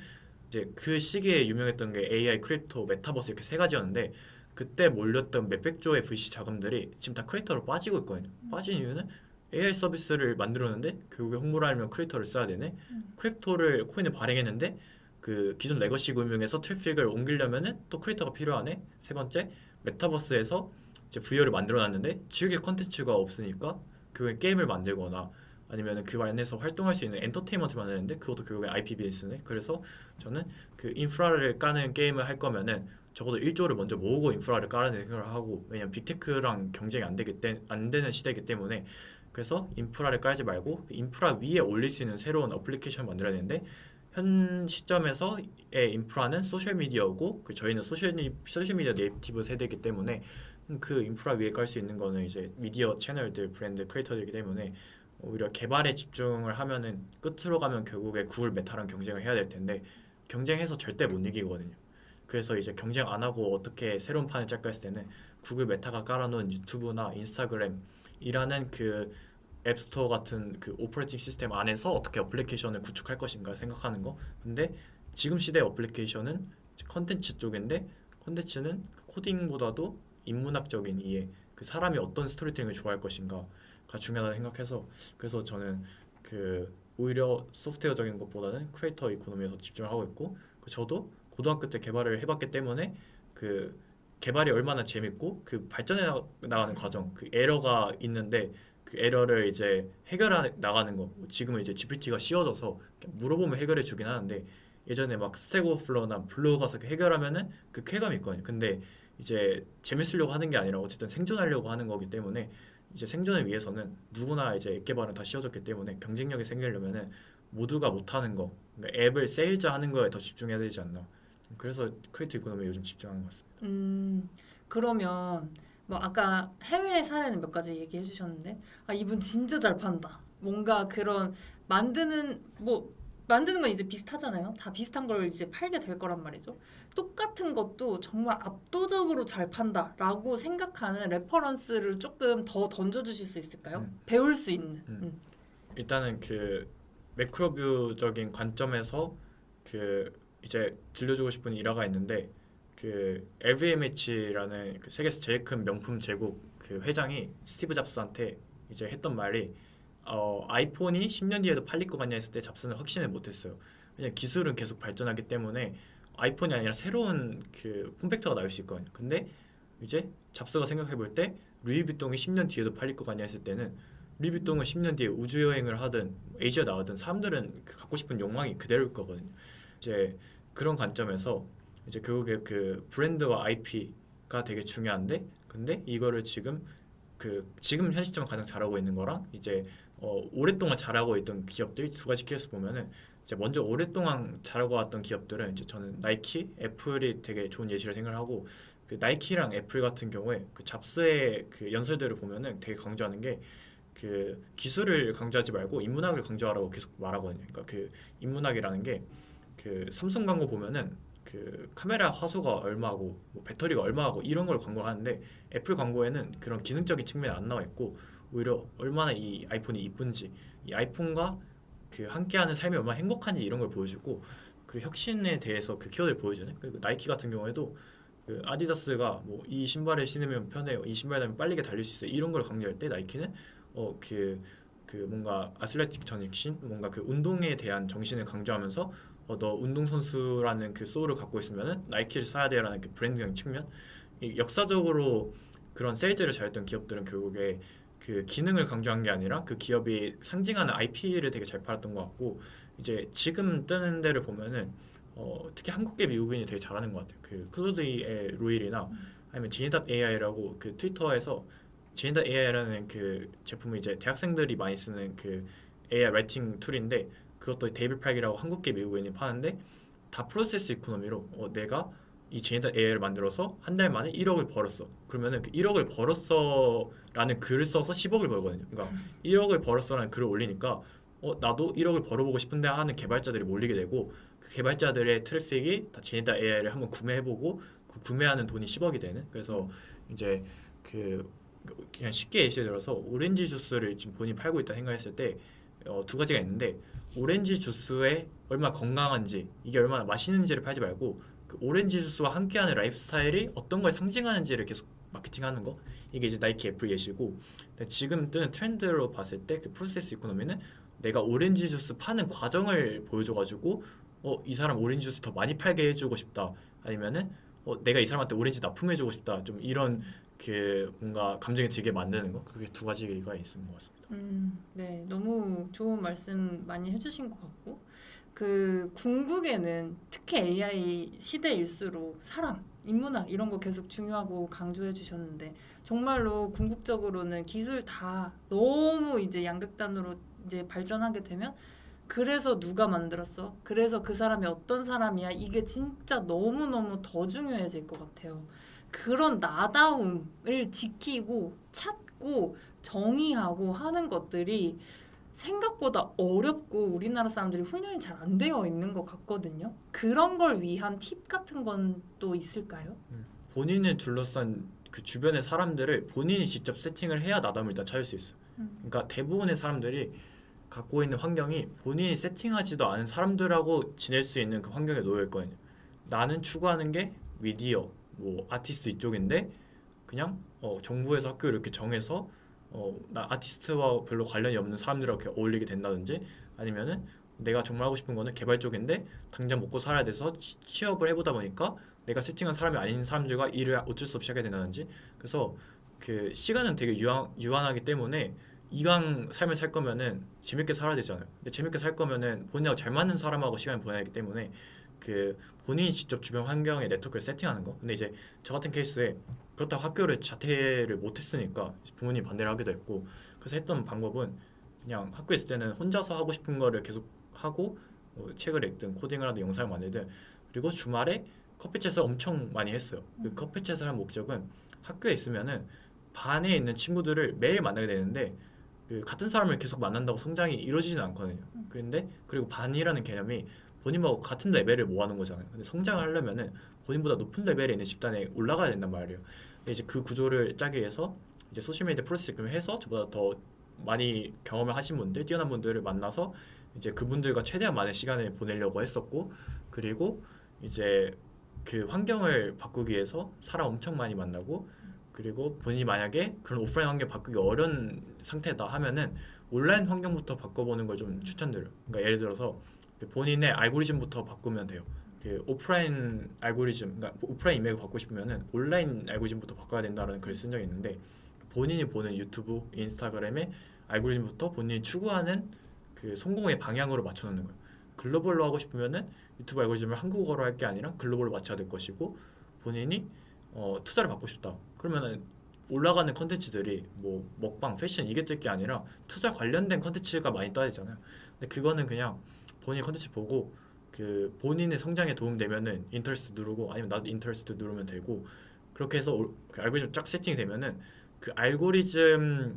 이제 그 시기에 유명했던 게 AI, 크립토, 메타버스 이렇게 세 가지였는데, 그때 몰렸던 몇백 조의 VC 자금들이 지금 다 크리에이터로 빠지고 있거든요. 빠진 이유는 AI 서비스를 만들었는데 결국에 홍보를 하려면 크립토를 써야 되네. 크립토를 코인을 발행했는데 그 기존 레거시 금융에서 트래픽을 옮기려면은 또 크리에이터가 필요하네. 세 번째, 메타버스에서 이제 VR을 만들어놨는데 지우개 콘텐츠가 없으니까 결국에 게임을 만들거나 아니면 그 안에서 활동할 수 있는 엔터테인먼트 만드는데 그것도 결국에 IP 베이스네. 그래서 저는 그 인프라를 까는 게임을 할 거면은 적어도 1조를 먼저 모으고 인프라를 까라는 생각을 하고, 왜냐면 빅테크랑 경쟁이 안 되는 시대이기 때문에. 그래서 인프라를 깔지 말고 그 인프라 위에 올릴 수 있는 새로운 어플리케이션을 만들어야 되는데, 현 시점에서의 인프라는 소셜미디어고 그 저희는 소셜미디어 네이티브 세대이기 때문에 그 인프라 위에 깔 수 있는 거는 이제 미디어 채널들, 브랜드 크리에이터들이기 때문에 오히려 개발에 집중을 하면은 끝으로 가면 결국에 구글 메타랑 경쟁을 해야 될 텐데 경쟁해서 절대 못 이기거든요. 그래서 이제 경쟁 안 하고 어떻게 새로운 판을 짤까 했을 때는 구글 메타가 깔아놓은 유튜브나 인스타그램이라는 그 앱스토어 같은 그 오퍼레이팅 시스템 안에서 어떻게 어플리케이션을 구축할 것인가 생각하는 거. 근데 지금 시대 어플리케이션은 컨텐츠 쪽인데, 컨텐츠는 코딩보다도 인문학적인 이해, 그 사람이 어떤 스토리텔링을 좋아할 것인가가 중요하다 생각해서, 그래서 저는 그 오히려 소프트웨어적인 것보다는 크리에이터 이코노미에 더 집중하고 있고, 저도 고등학교 때 개발을 해봤기 때문에 그 개발이 얼마나 재밌고 그 발전해 나가는 과정, 그 에러가 있는데 그 에러를 이제 해결해 나가는 거. 지금은 이제 GPT가 쉬워져서 물어보면 해결해 주긴 하는데, 예전에 막 스택 오버플로우나 블로그 가서 해결하면은 그 쾌감이 있거든요. 근데 이제 재밌으려고 하는 게 아니라 어쨌든 생존하려고 하는 거기 때문에 이제 생존을 위해서는 누구나 이제 앱 개발은 다 쉬워졌기 때문에 경쟁력이 생기려면은 모두가 못하는 거, 그러니까 앱을 세일즈하는 거에 더 집중해야 되지 않나. 그래서 크리에이터 이코노미에 요즘 집중하는 것 같습니다. 그러면 뭐 아까 해외 사례는 몇 가지 얘기해 주셨는데, 아 이분 진짜 잘 판다. 뭔가 그런 만드는 건 이제 비슷하잖아요. 다 비슷한 걸 이제 팔게 될 거란 말이죠. 똑같은 것도 정말 압도적으로 잘 판다라고 생각하는 레퍼런스를 조금 더 던져주실 수 있을까요? 배울 수 있는. 일단은 그 매크로뷰적인 관점에서 그 이제 들려주고 싶은 일화가 있는데, 그 LVMH라는 그 세계에서 제일 큰 명품 제국 그 회장이 스티브 잡스한테 이제 했던 말이 아이폰이 10년 뒤에도 팔릴 것 같냐 했을 때 잡스는 확신을 못했어요. 왜냐면 기술은 계속 발전하기 때문에 아이폰이 아니라 새로운 그 폼팩터가 나올 수 있거든요. 근데 이제 잡스가 생각해 볼 때 루이비통이 10년 뒤에도 팔릴 것 같냐 했을 때는 루이비통은 10년 뒤에 우주 여행을 하든 아시아 나가든 사람들은 그 갖고 싶은 욕망이 그대로일 거거든요. 이제 그런 관점에서 이제 결국에 그 브랜드와 IP가 되게 중요한데, 근데 이거를 지금 현 시점에 가장 잘하고 있는 거랑 이제 오랫동안 잘하고 있던 기업들 두 가지 케이스 보면은, 이제 먼저 오랫동안 잘하고 왔던 기업들은 이제 저는 나이키, 애플이 되게 좋은 예시를 생각하고, 그 나이키랑 애플 같은 경우에 그 잡스의 그 연설들을 보면은 되게 강조하는 게 그 기술을 강조하지 말고 인문학을 강조하라고 계속 말하거든요. 그러니까 그 인문학이라는 게 그 삼성 광고 보면은 그 카메라 화소가 얼마고 뭐 배터리가 얼마고 이런 걸 광고를 하는데, 애플 광고에는 그런 기능적인 측면이 안 나와 있고 오히려 얼마나 이 아이폰이 이쁜지, 이 아이폰과 그 함께하는 삶이 얼마나 행복한지 이런 걸 보여주고, 그리고 혁신에 대해서 그 키워드를 보여주는. 그리고 나이키 같은 경우에도 그 아디다스가 뭐 이 신발을 신으면 편해요, 이 신발 달면 빠르게 달릴 수 있어요, 이런 걸 강조할 때 나이키는 그 뭔가 아슬레틱 정신, 뭔가 그 운동에 대한 정신을 강조하면서 너 운동선수라는 그 소울을 갖고 있으면은 나이키를 사야 돼라는 그 브랜드형 측면. 역사적으로 그런 세일즈를 잘했던 기업들은 결국에 그 기능을 강조한 게 아니라 그 기업이 상징하는 IP를 되게 잘 팔았던 것 같고, 이제 지금 뜨는 데를 보면은 특히 한국계 미국인이 되게 잘하는 것 같아요. 그 클로드의 로일이나 아니면 제니.AI라고 그 트위터에서 제니.AI라는 그 제품은 이제 대학생들이 많이 쓰는 그 AI 라이팅 툴인데, 그것도 데이블 팔기라고 한국계 미국인이 파는데, 다 프로세스 이코노미로 내가 이 제니.AI를 만들어서 한 달 만에 1억을 벌었어. 그러면은 그 1억을 벌었어 라는 글을 써서 10억을 벌거든요. 그러니까 1억을 벌었어 라는 글을 올리니까 나도 1억을 벌어보고 싶은데 하는 개발자들이 몰리게 되고, 그 개발자들의 트래픽이 다 제니.AI를 한번 구매해보고 그 구매하는 돈이 10억이 되는. 그래서 이제 그냥 쉽게 예시를 들어서 오렌지 주스를 지금 본인이 팔고 있다 생각했을 때 두 가지가 있는데, 오렌지 주스에 얼마나 건강한지, 이게 얼마나 맛있는지를 팔지 말고 그 오렌지 주스와 함께하는 라이프 스타일이 어떤 걸 상징하는지를 계속 마케팅하는 거 이게 이제 나이키 애플 예시고 근데 지금 뜨는 트렌드로 봤을 때 그 프로세스 이코노미는 내가 오렌지 주스 파는 과정을 보여줘가지고 이 사람 오렌지 주스 더 많이 팔게 해주고 싶다 아니면은 내가 이 사람한테 오렌지 납품해주고 싶다 좀 이런 그 뭔가 감정이 들게 만드는 거 그게 두 가지가 있는 것 같습니다. 네, 너무 좋은 말씀 많이 해주신 것 같고 그 궁극에는 특히 AI 시대일수록 사람, 인문학 이런 거 계속 중요하고 강조해 주셨는데 정말로 궁극적으로는 기술 다 너무 이제 양극단으로 이제 발전하게 되면 그래서 누가 만들었어? 그래서 그 사람이 어떤 사람이야? 이게 진짜 너무너무 더 중요해질 것 같아요. 그런 나다움을 지키고 찾고 정의하고 하는 것들이 생각보다 어렵고 우리나라 사람들이 훈련이 잘 안 되어 있는 것 같거든요. 그런 걸 위한 팁 같은 건 또 있을까요? 본인을 둘러싼 그 주변의 사람들을 본인이 직접 세팅을 해야 나담을 일단 찾을 수 있어요. 그러니까 대부분의 사람들이 갖고 있는 환경이 본인이 세팅하지도 않은 사람들하고 지낼 수 있는 그 환경에 놓여 있거든요. 나는 추구하는 게 미디어, 뭐 아티스트 이쪽인데 그냥 정부에서 학교 이렇게 정해서 나 아티스트와 별로 관련이 없는 사람들하고 이렇게 어울리게 된다든지 아니면은 내가 정말 하고 싶은 거는 개발 쪽인데 당장 먹고 살아야 돼서 취업을 해보다 보니까 내가 세팅한 사람이 아닌 사람들과 일을 어쩔 수 없이 하게 된다든지 그래서 그 시간은 되게 유한하기 때문에 이왕 삶을 살 거면은 재밌게 살아야 되잖아요. 근데 재밌게 살 거면은 본인하고 잘 맞는 사람하고 시간을 보내야 하기 때문에 그 본인이 직접 주변 환경에 네트워크를 세팅하는 거. 근데 이제 저 같은 케이스에 그렇다고 학교를 자퇴를 못했으니까 부모님이 반대를 하기도 했고 그래서 했던 방법은 그냥 학교에 있을 때는 혼자서 하고 싶은 거를 계속 하고 책을 읽든 코딩을 하든 영상을 만들든 그리고 주말에 커피챗을 엄청 많이 했어요. 그 커피챗을 한 목적은 학교에 있으면은 반에 있는 친구들을 매일 만나게 되는데 그 같은 사람을 계속 만난다고 성장이 이루어지지는 않거든요. 그런데 그리고 반이라는 개념이 본인하고 같은 레벨을 모아놓은 거잖아요. 근데 성장을 하려면은 본인보다 높은 레벨에 있는 집단에 올라가야 된단 말이에요. 근데 이제 그 구조를 짜기 위해서 이제 소셜미디어 프로세스를 해서 저보다 더 많이 경험을 하신 분들, 뛰어난 분들을 만나서 이제 그분들과 최대한 많은 시간을 보내려고 했었고 그리고 이제 그 환경을 바꾸기 위해서 사람 엄청 많이 만나고 그리고 본인이 만약에 그런 오프라인 환경 바꾸기 어려운 상태다 하면은 온라인 환경부터 바꿔보는 걸 좀 추천드려요. 그러니까 예를 들어서 본인의 알고리즘부터 바꾸면 돼요. 그 오프라인 알고리즘, 그러니까 오프라인 이메일 바꾸고 싶으면은 온라인 알고리즘부터 바꿔야 된다는 글을 쓴 적이 있는데 본인이 보는 유튜브, 인스타그램의 알고리즘부터 본인이 추구하는 그 성공의 방향으로 맞춰놓는 거예요. 글로벌로 하고 싶으면은 유튜브 알고리즘을 한국어로 할 게 아니라 글로벌로 맞춰야 될 것이고 본인이 투자를 받고 싶다. 그러면은 올라가는 컨텐츠들이 뭐 먹방, 패션 이게 뜰 게 아니라 투자 관련된 컨텐츠가 많이 떠야 되잖아요. 근데 그거는 그냥 본인 컨텐츠 보고 그 본인의 성장에 도움되면은 인터레스트 누르고 아니면 나도 인터레스트 누르면 되고 그렇게 해서 그 알고리즘 쫙 세팅이 되면은 그 알고리즘의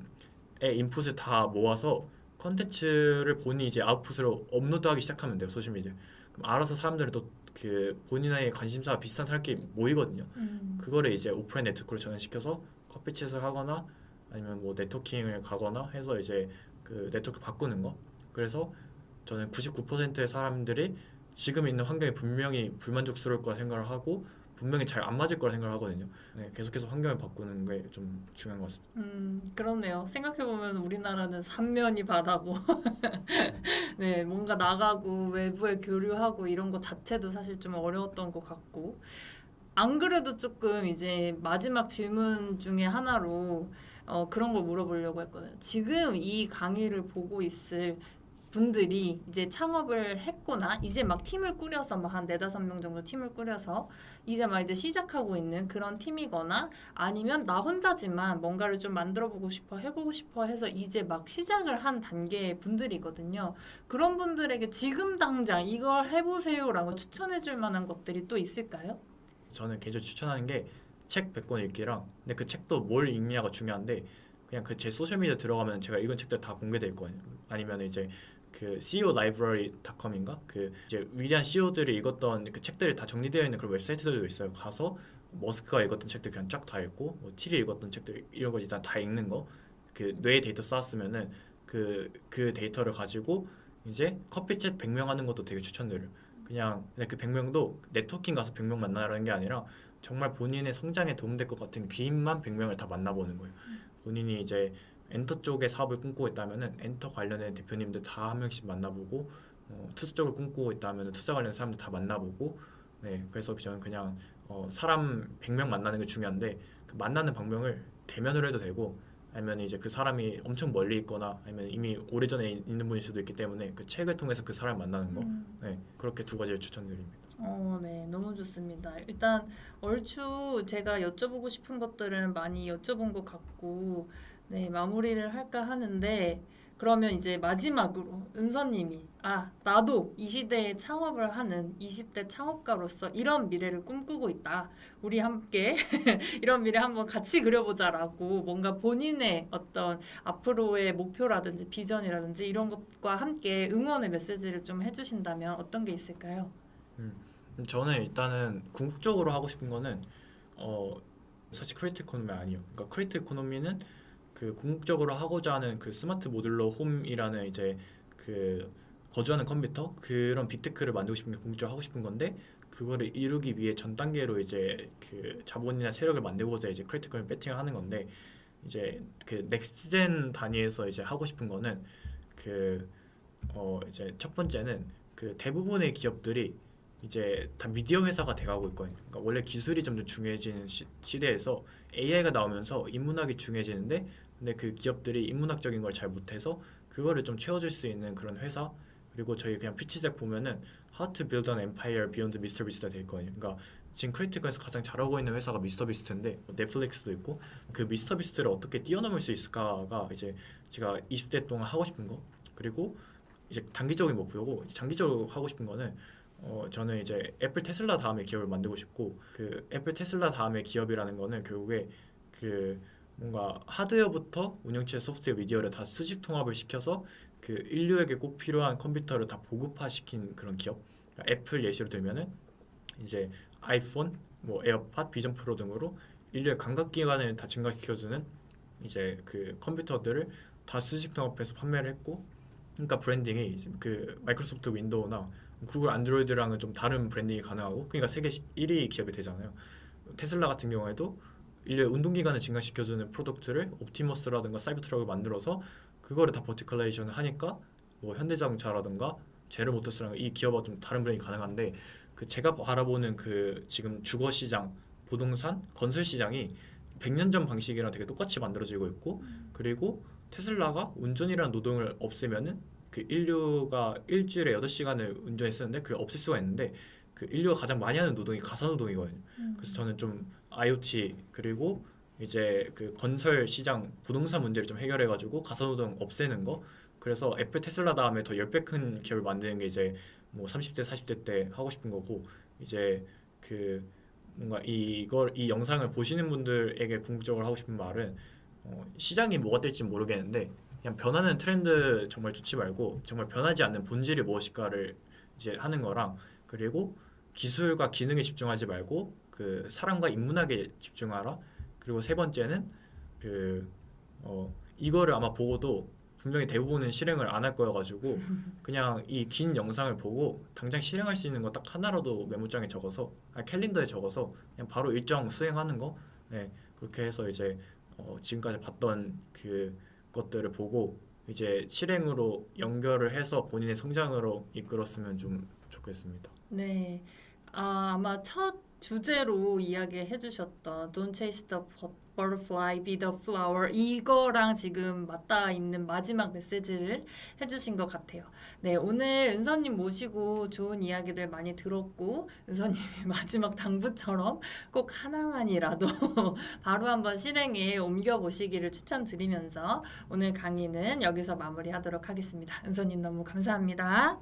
인풋을 다 모아서 컨텐츠를 본인이 이제 아웃풋으로 업로드하기 시작하면 돼요. 소셜미디어. 그럼 알아서 사람들이 또 그 본인의 관심사가 비슷한 사람끼리 모이거든요. 그거를 이제 오프라인 네트워크로 전환시켜서 커피챗을 하거나 아니면 뭐 네트워킹을 가거나 해서 이제 그 네트워크 바꾸는 거. 그래서 저는 99%의 사람들이 지금 있는 환경이 분명히 불만족스러울 거라 생각을 하고 분명히 잘 안 맞을 거라 생각을 하거든요. 네, 계속해서 환경을 바꾸는 게 좀 중요한 것 같습니다. 그렇네요. 생각해보면 우리나라는 삼면이 바다고 네, 뭔가 나가고 외부에 교류하고 이런 거 자체도 사실 좀 어려웠던 것 같고 안 그래도 조금 이제 마지막 질문 중에 하나로 그런 걸 물어보려고 했거든요. 지금 이 강의를 보고 있을 분들이 이제 창업을 했거나 이제 막 팀을 꾸려서 막 한 4-5명 정도 팀을 꾸려서 이제 막 이제 시작하고 있는 그런 팀이거나 아니면 나 혼자지만 뭔가를 좀 만들어 보고 싶어 해보고 싶어 해서 이제 막 시작을 한 단계의 분들이거든요. 그런 분들에게 지금 당장 이걸 해보세요라고 추천해 줄 만한 것들이 또 있을까요? 저는 개인적으로 추천하는 게 책 100권 읽기랑 근데 그 책도 뭘 읽냐가 중요한데 그냥 그 제 소셜미디어 들어가면 제가 읽은 책들 다 공개돼 있거든요. 아니면 이제 그 ceolibrary.com인가 그 이제 위대한 CEO들이 읽었던 그 책들이 다 정리되어 있는 그런 웹사이트들도 있어요. 가서 머스크가 읽었던 책들 그냥 쫙 다 읽고 뭐 틸이 읽었던 책들 이런 거 일단 다 읽는 거. 그 뇌에 데이터 쌓았으면은 그 데이터를 가지고 이제 커피챗 100명 하는 것도 되게 추천드려요. 근데 그 100명도 네트워킹 가서 100명 만나라는 게 아니라 정말 본인의 성장에 도움될 것 같은 귀인만 100명을 다 만나보는 거예요. 본인이 이제 엔터 쪽의 사업을 꿈꾸고 있다면은 엔터 관련된 대표님들 다 한 명씩 만나보고 투자 쪽을 꿈꾸고 있다면 투자 관련 사람들 다 만나보고 네 그래서 저는 그냥 사람 100명 만나는 게 중요한데 그 만나는 방법을 대면으로 해도 되고 아니면 이제 그 사람이 엄청 멀리 있거나 아니면 이미 오래전에 있는 분일 수도 있기 때문에 그 책을 통해서 그 사람을 만나는 거 네, 그렇게 두 가지를 추천드립니다. 네, 너무 좋습니다. 일단 얼추 제가 여쭤보고 싶은 것들은 많이 여쭤본 것 같고, 네, 마무리를 할까 하는데, 그러면 이제 마지막으로 은서님이, 나도 이 시대에 창업을 하는 20대 창업가로서 이런 미래를 꿈꾸고 있다. 우리 함께 이런 미래 한번 같이 그려보자라고 뭔가 본인의 어떤 앞으로의 목표라든지 비전이라든지 이런 것과 함께 응원의 메시지를 좀 해주신다면 어떤 게 있을까요? 저는 일단은 궁극적으로 하고 싶은 거는 사실 크리에이트 이코노미 아니에요. 그러니까 크리에이트 이코노미는 그 궁극적으로 하고자 하는 그 스마트 모듈러 홈이라는 이제 그 거주하는 컴퓨터 그런 빅테크를 만들고 싶은 게 궁극적으로 하고 싶은 건데 그거를 이루기 위해 전 단계로 이제 그 자본이나 세력을 만들고자 이제 크리에이트 이코노미 배팅을 하는 건데 이제 그 넥스트젠 단위에서 이제 하고 싶은 거는 그 이제 첫 번째는 그 대부분의 기업들이 이제 다 미디어 회사가 돼가고 있거든요. 그러니까 원래 기술이 점점 중요해지는 시대에서 AI가 나오면서 인문학이 중요해지는데 근데 그 기업들이 인문학적인 걸 잘 못해서 그거를 좀 채워줄 수 있는 그런 회사 그리고 저희 그냥 피치색 보면은 How to Build an Empire Beyond Mr. Beast가 돼 있거든요. 그러니까 지금 크리티컬에서 가장 잘하고 있는 회사가 미스터 비스트인데 넷플릭스도 있고 그 미스터 비스트를 어떻게 뛰어넘을 수 있을까가 이제 제가 20대 동안 하고 싶은 거 그리고 이제 단기적인 목표고 장기적으로 하고 싶은 거는 저는 이제 애플 테슬라 다음에 기업을 만들고 싶고 그 애플 테슬라 다음에 기업이라는 거는 결국에 그 뭔가 하드웨어부터 운영체 소프트웨어 미디어를 다 수직 통합을 시켜서 그 인류에게 꼭 필요한 컴퓨터를 다 보급화시킨 그런 기업 그러니까 애플 예시로 들면은 이제 아이폰, 뭐 에어팟, 비전 프로 등으로 인류의 감각 기관을 다 증가시켜주는 이제 그 컴퓨터들을 다 수직 통합해서 판매를 했고 그러니까 브랜딩이 그 마이크로소프트 윈도우나 구글 안드로이드랑은 좀 다른 브랜딩이 가능하고 그러니까 세계 1위 기업이 되잖아요. 테슬라 같은 경우에도 인류의 운동기관을 증가시켜주는 프로덕트를 옵티머스라든가 사이버트럭을 만들어서 그거를 다 버티컬라이션을 하니까 뭐 현대자동차라든가 제로모터스랑 이 기업과 좀 다른 브랜딩이 가능한데 그 제가 바라보는 그 지금 주거 시장, 부동산, 건설 시장이 100년 전 방식이랑 되게 똑같이 만들어지고 있고 그리고 테슬라가 운전이라는 노동을 없애면은 그 인류가 일주일에 8시간을 운전했었는데 그걸 없앨 수가 있는데 그 인류가 가장 많이 하는 노동이 가사노동이거든요. 그래서 저는 좀 IoT 그리고 이제 그 건설 시장 부동산 문제를 좀 해결해가지고 가사노동 없애는 거 그래서 애플 테슬라 다음에 더 10배 큰 기업을 만드는 게 이제 뭐 30대 40대 때 하고 싶은 거고 이제 그 뭔가 이 영상을 보시는 분들에게 궁극적으로 하고 싶은 말은 시장이 뭐가 될지 모르겠는데 그냥 변하는 트렌드 정말 좋지 말고 정말 변하지 않는 본질이 무엇일까를 이제 하는 거랑 그리고 기술과 기능에 집중하지 말고 그 사람과 인문학에 집중하라. 그리고 세 번째는 그 이거를 아마 보고도 분명히 대부분은 실행을 안 할 거여가지고 그냥 이 긴 영상을 보고 당장 실행할 수 있는 거 딱 하나라도 메모장에 적어서 캘린더에 적어서 그냥 바로 일정 수행하는 거 네, 그렇게 해서 이제 지금까지 봤던 그 것들을 보고 이제 실행으로 연결을 해서 본인의 성장으로 이끌었으면 좀 좋겠습니다. 네, 아마 첫 주제로 이야기해 주셨던 Don't chase the butterfly, be the flower 이거랑 지금 맞닿아 있는 마지막 메시지를 해주신 것 같아요. 네, 오늘 은서님 모시고 좋은 이야기를 많이 들었고 은서님이 마지막 당부처럼 꼭 하나만이라도 바로 한번 실행에 옮겨보시기를 추천드리면서 오늘 강의는 여기서 마무리하도록 하겠습니다. 은서님 너무 감사합니다.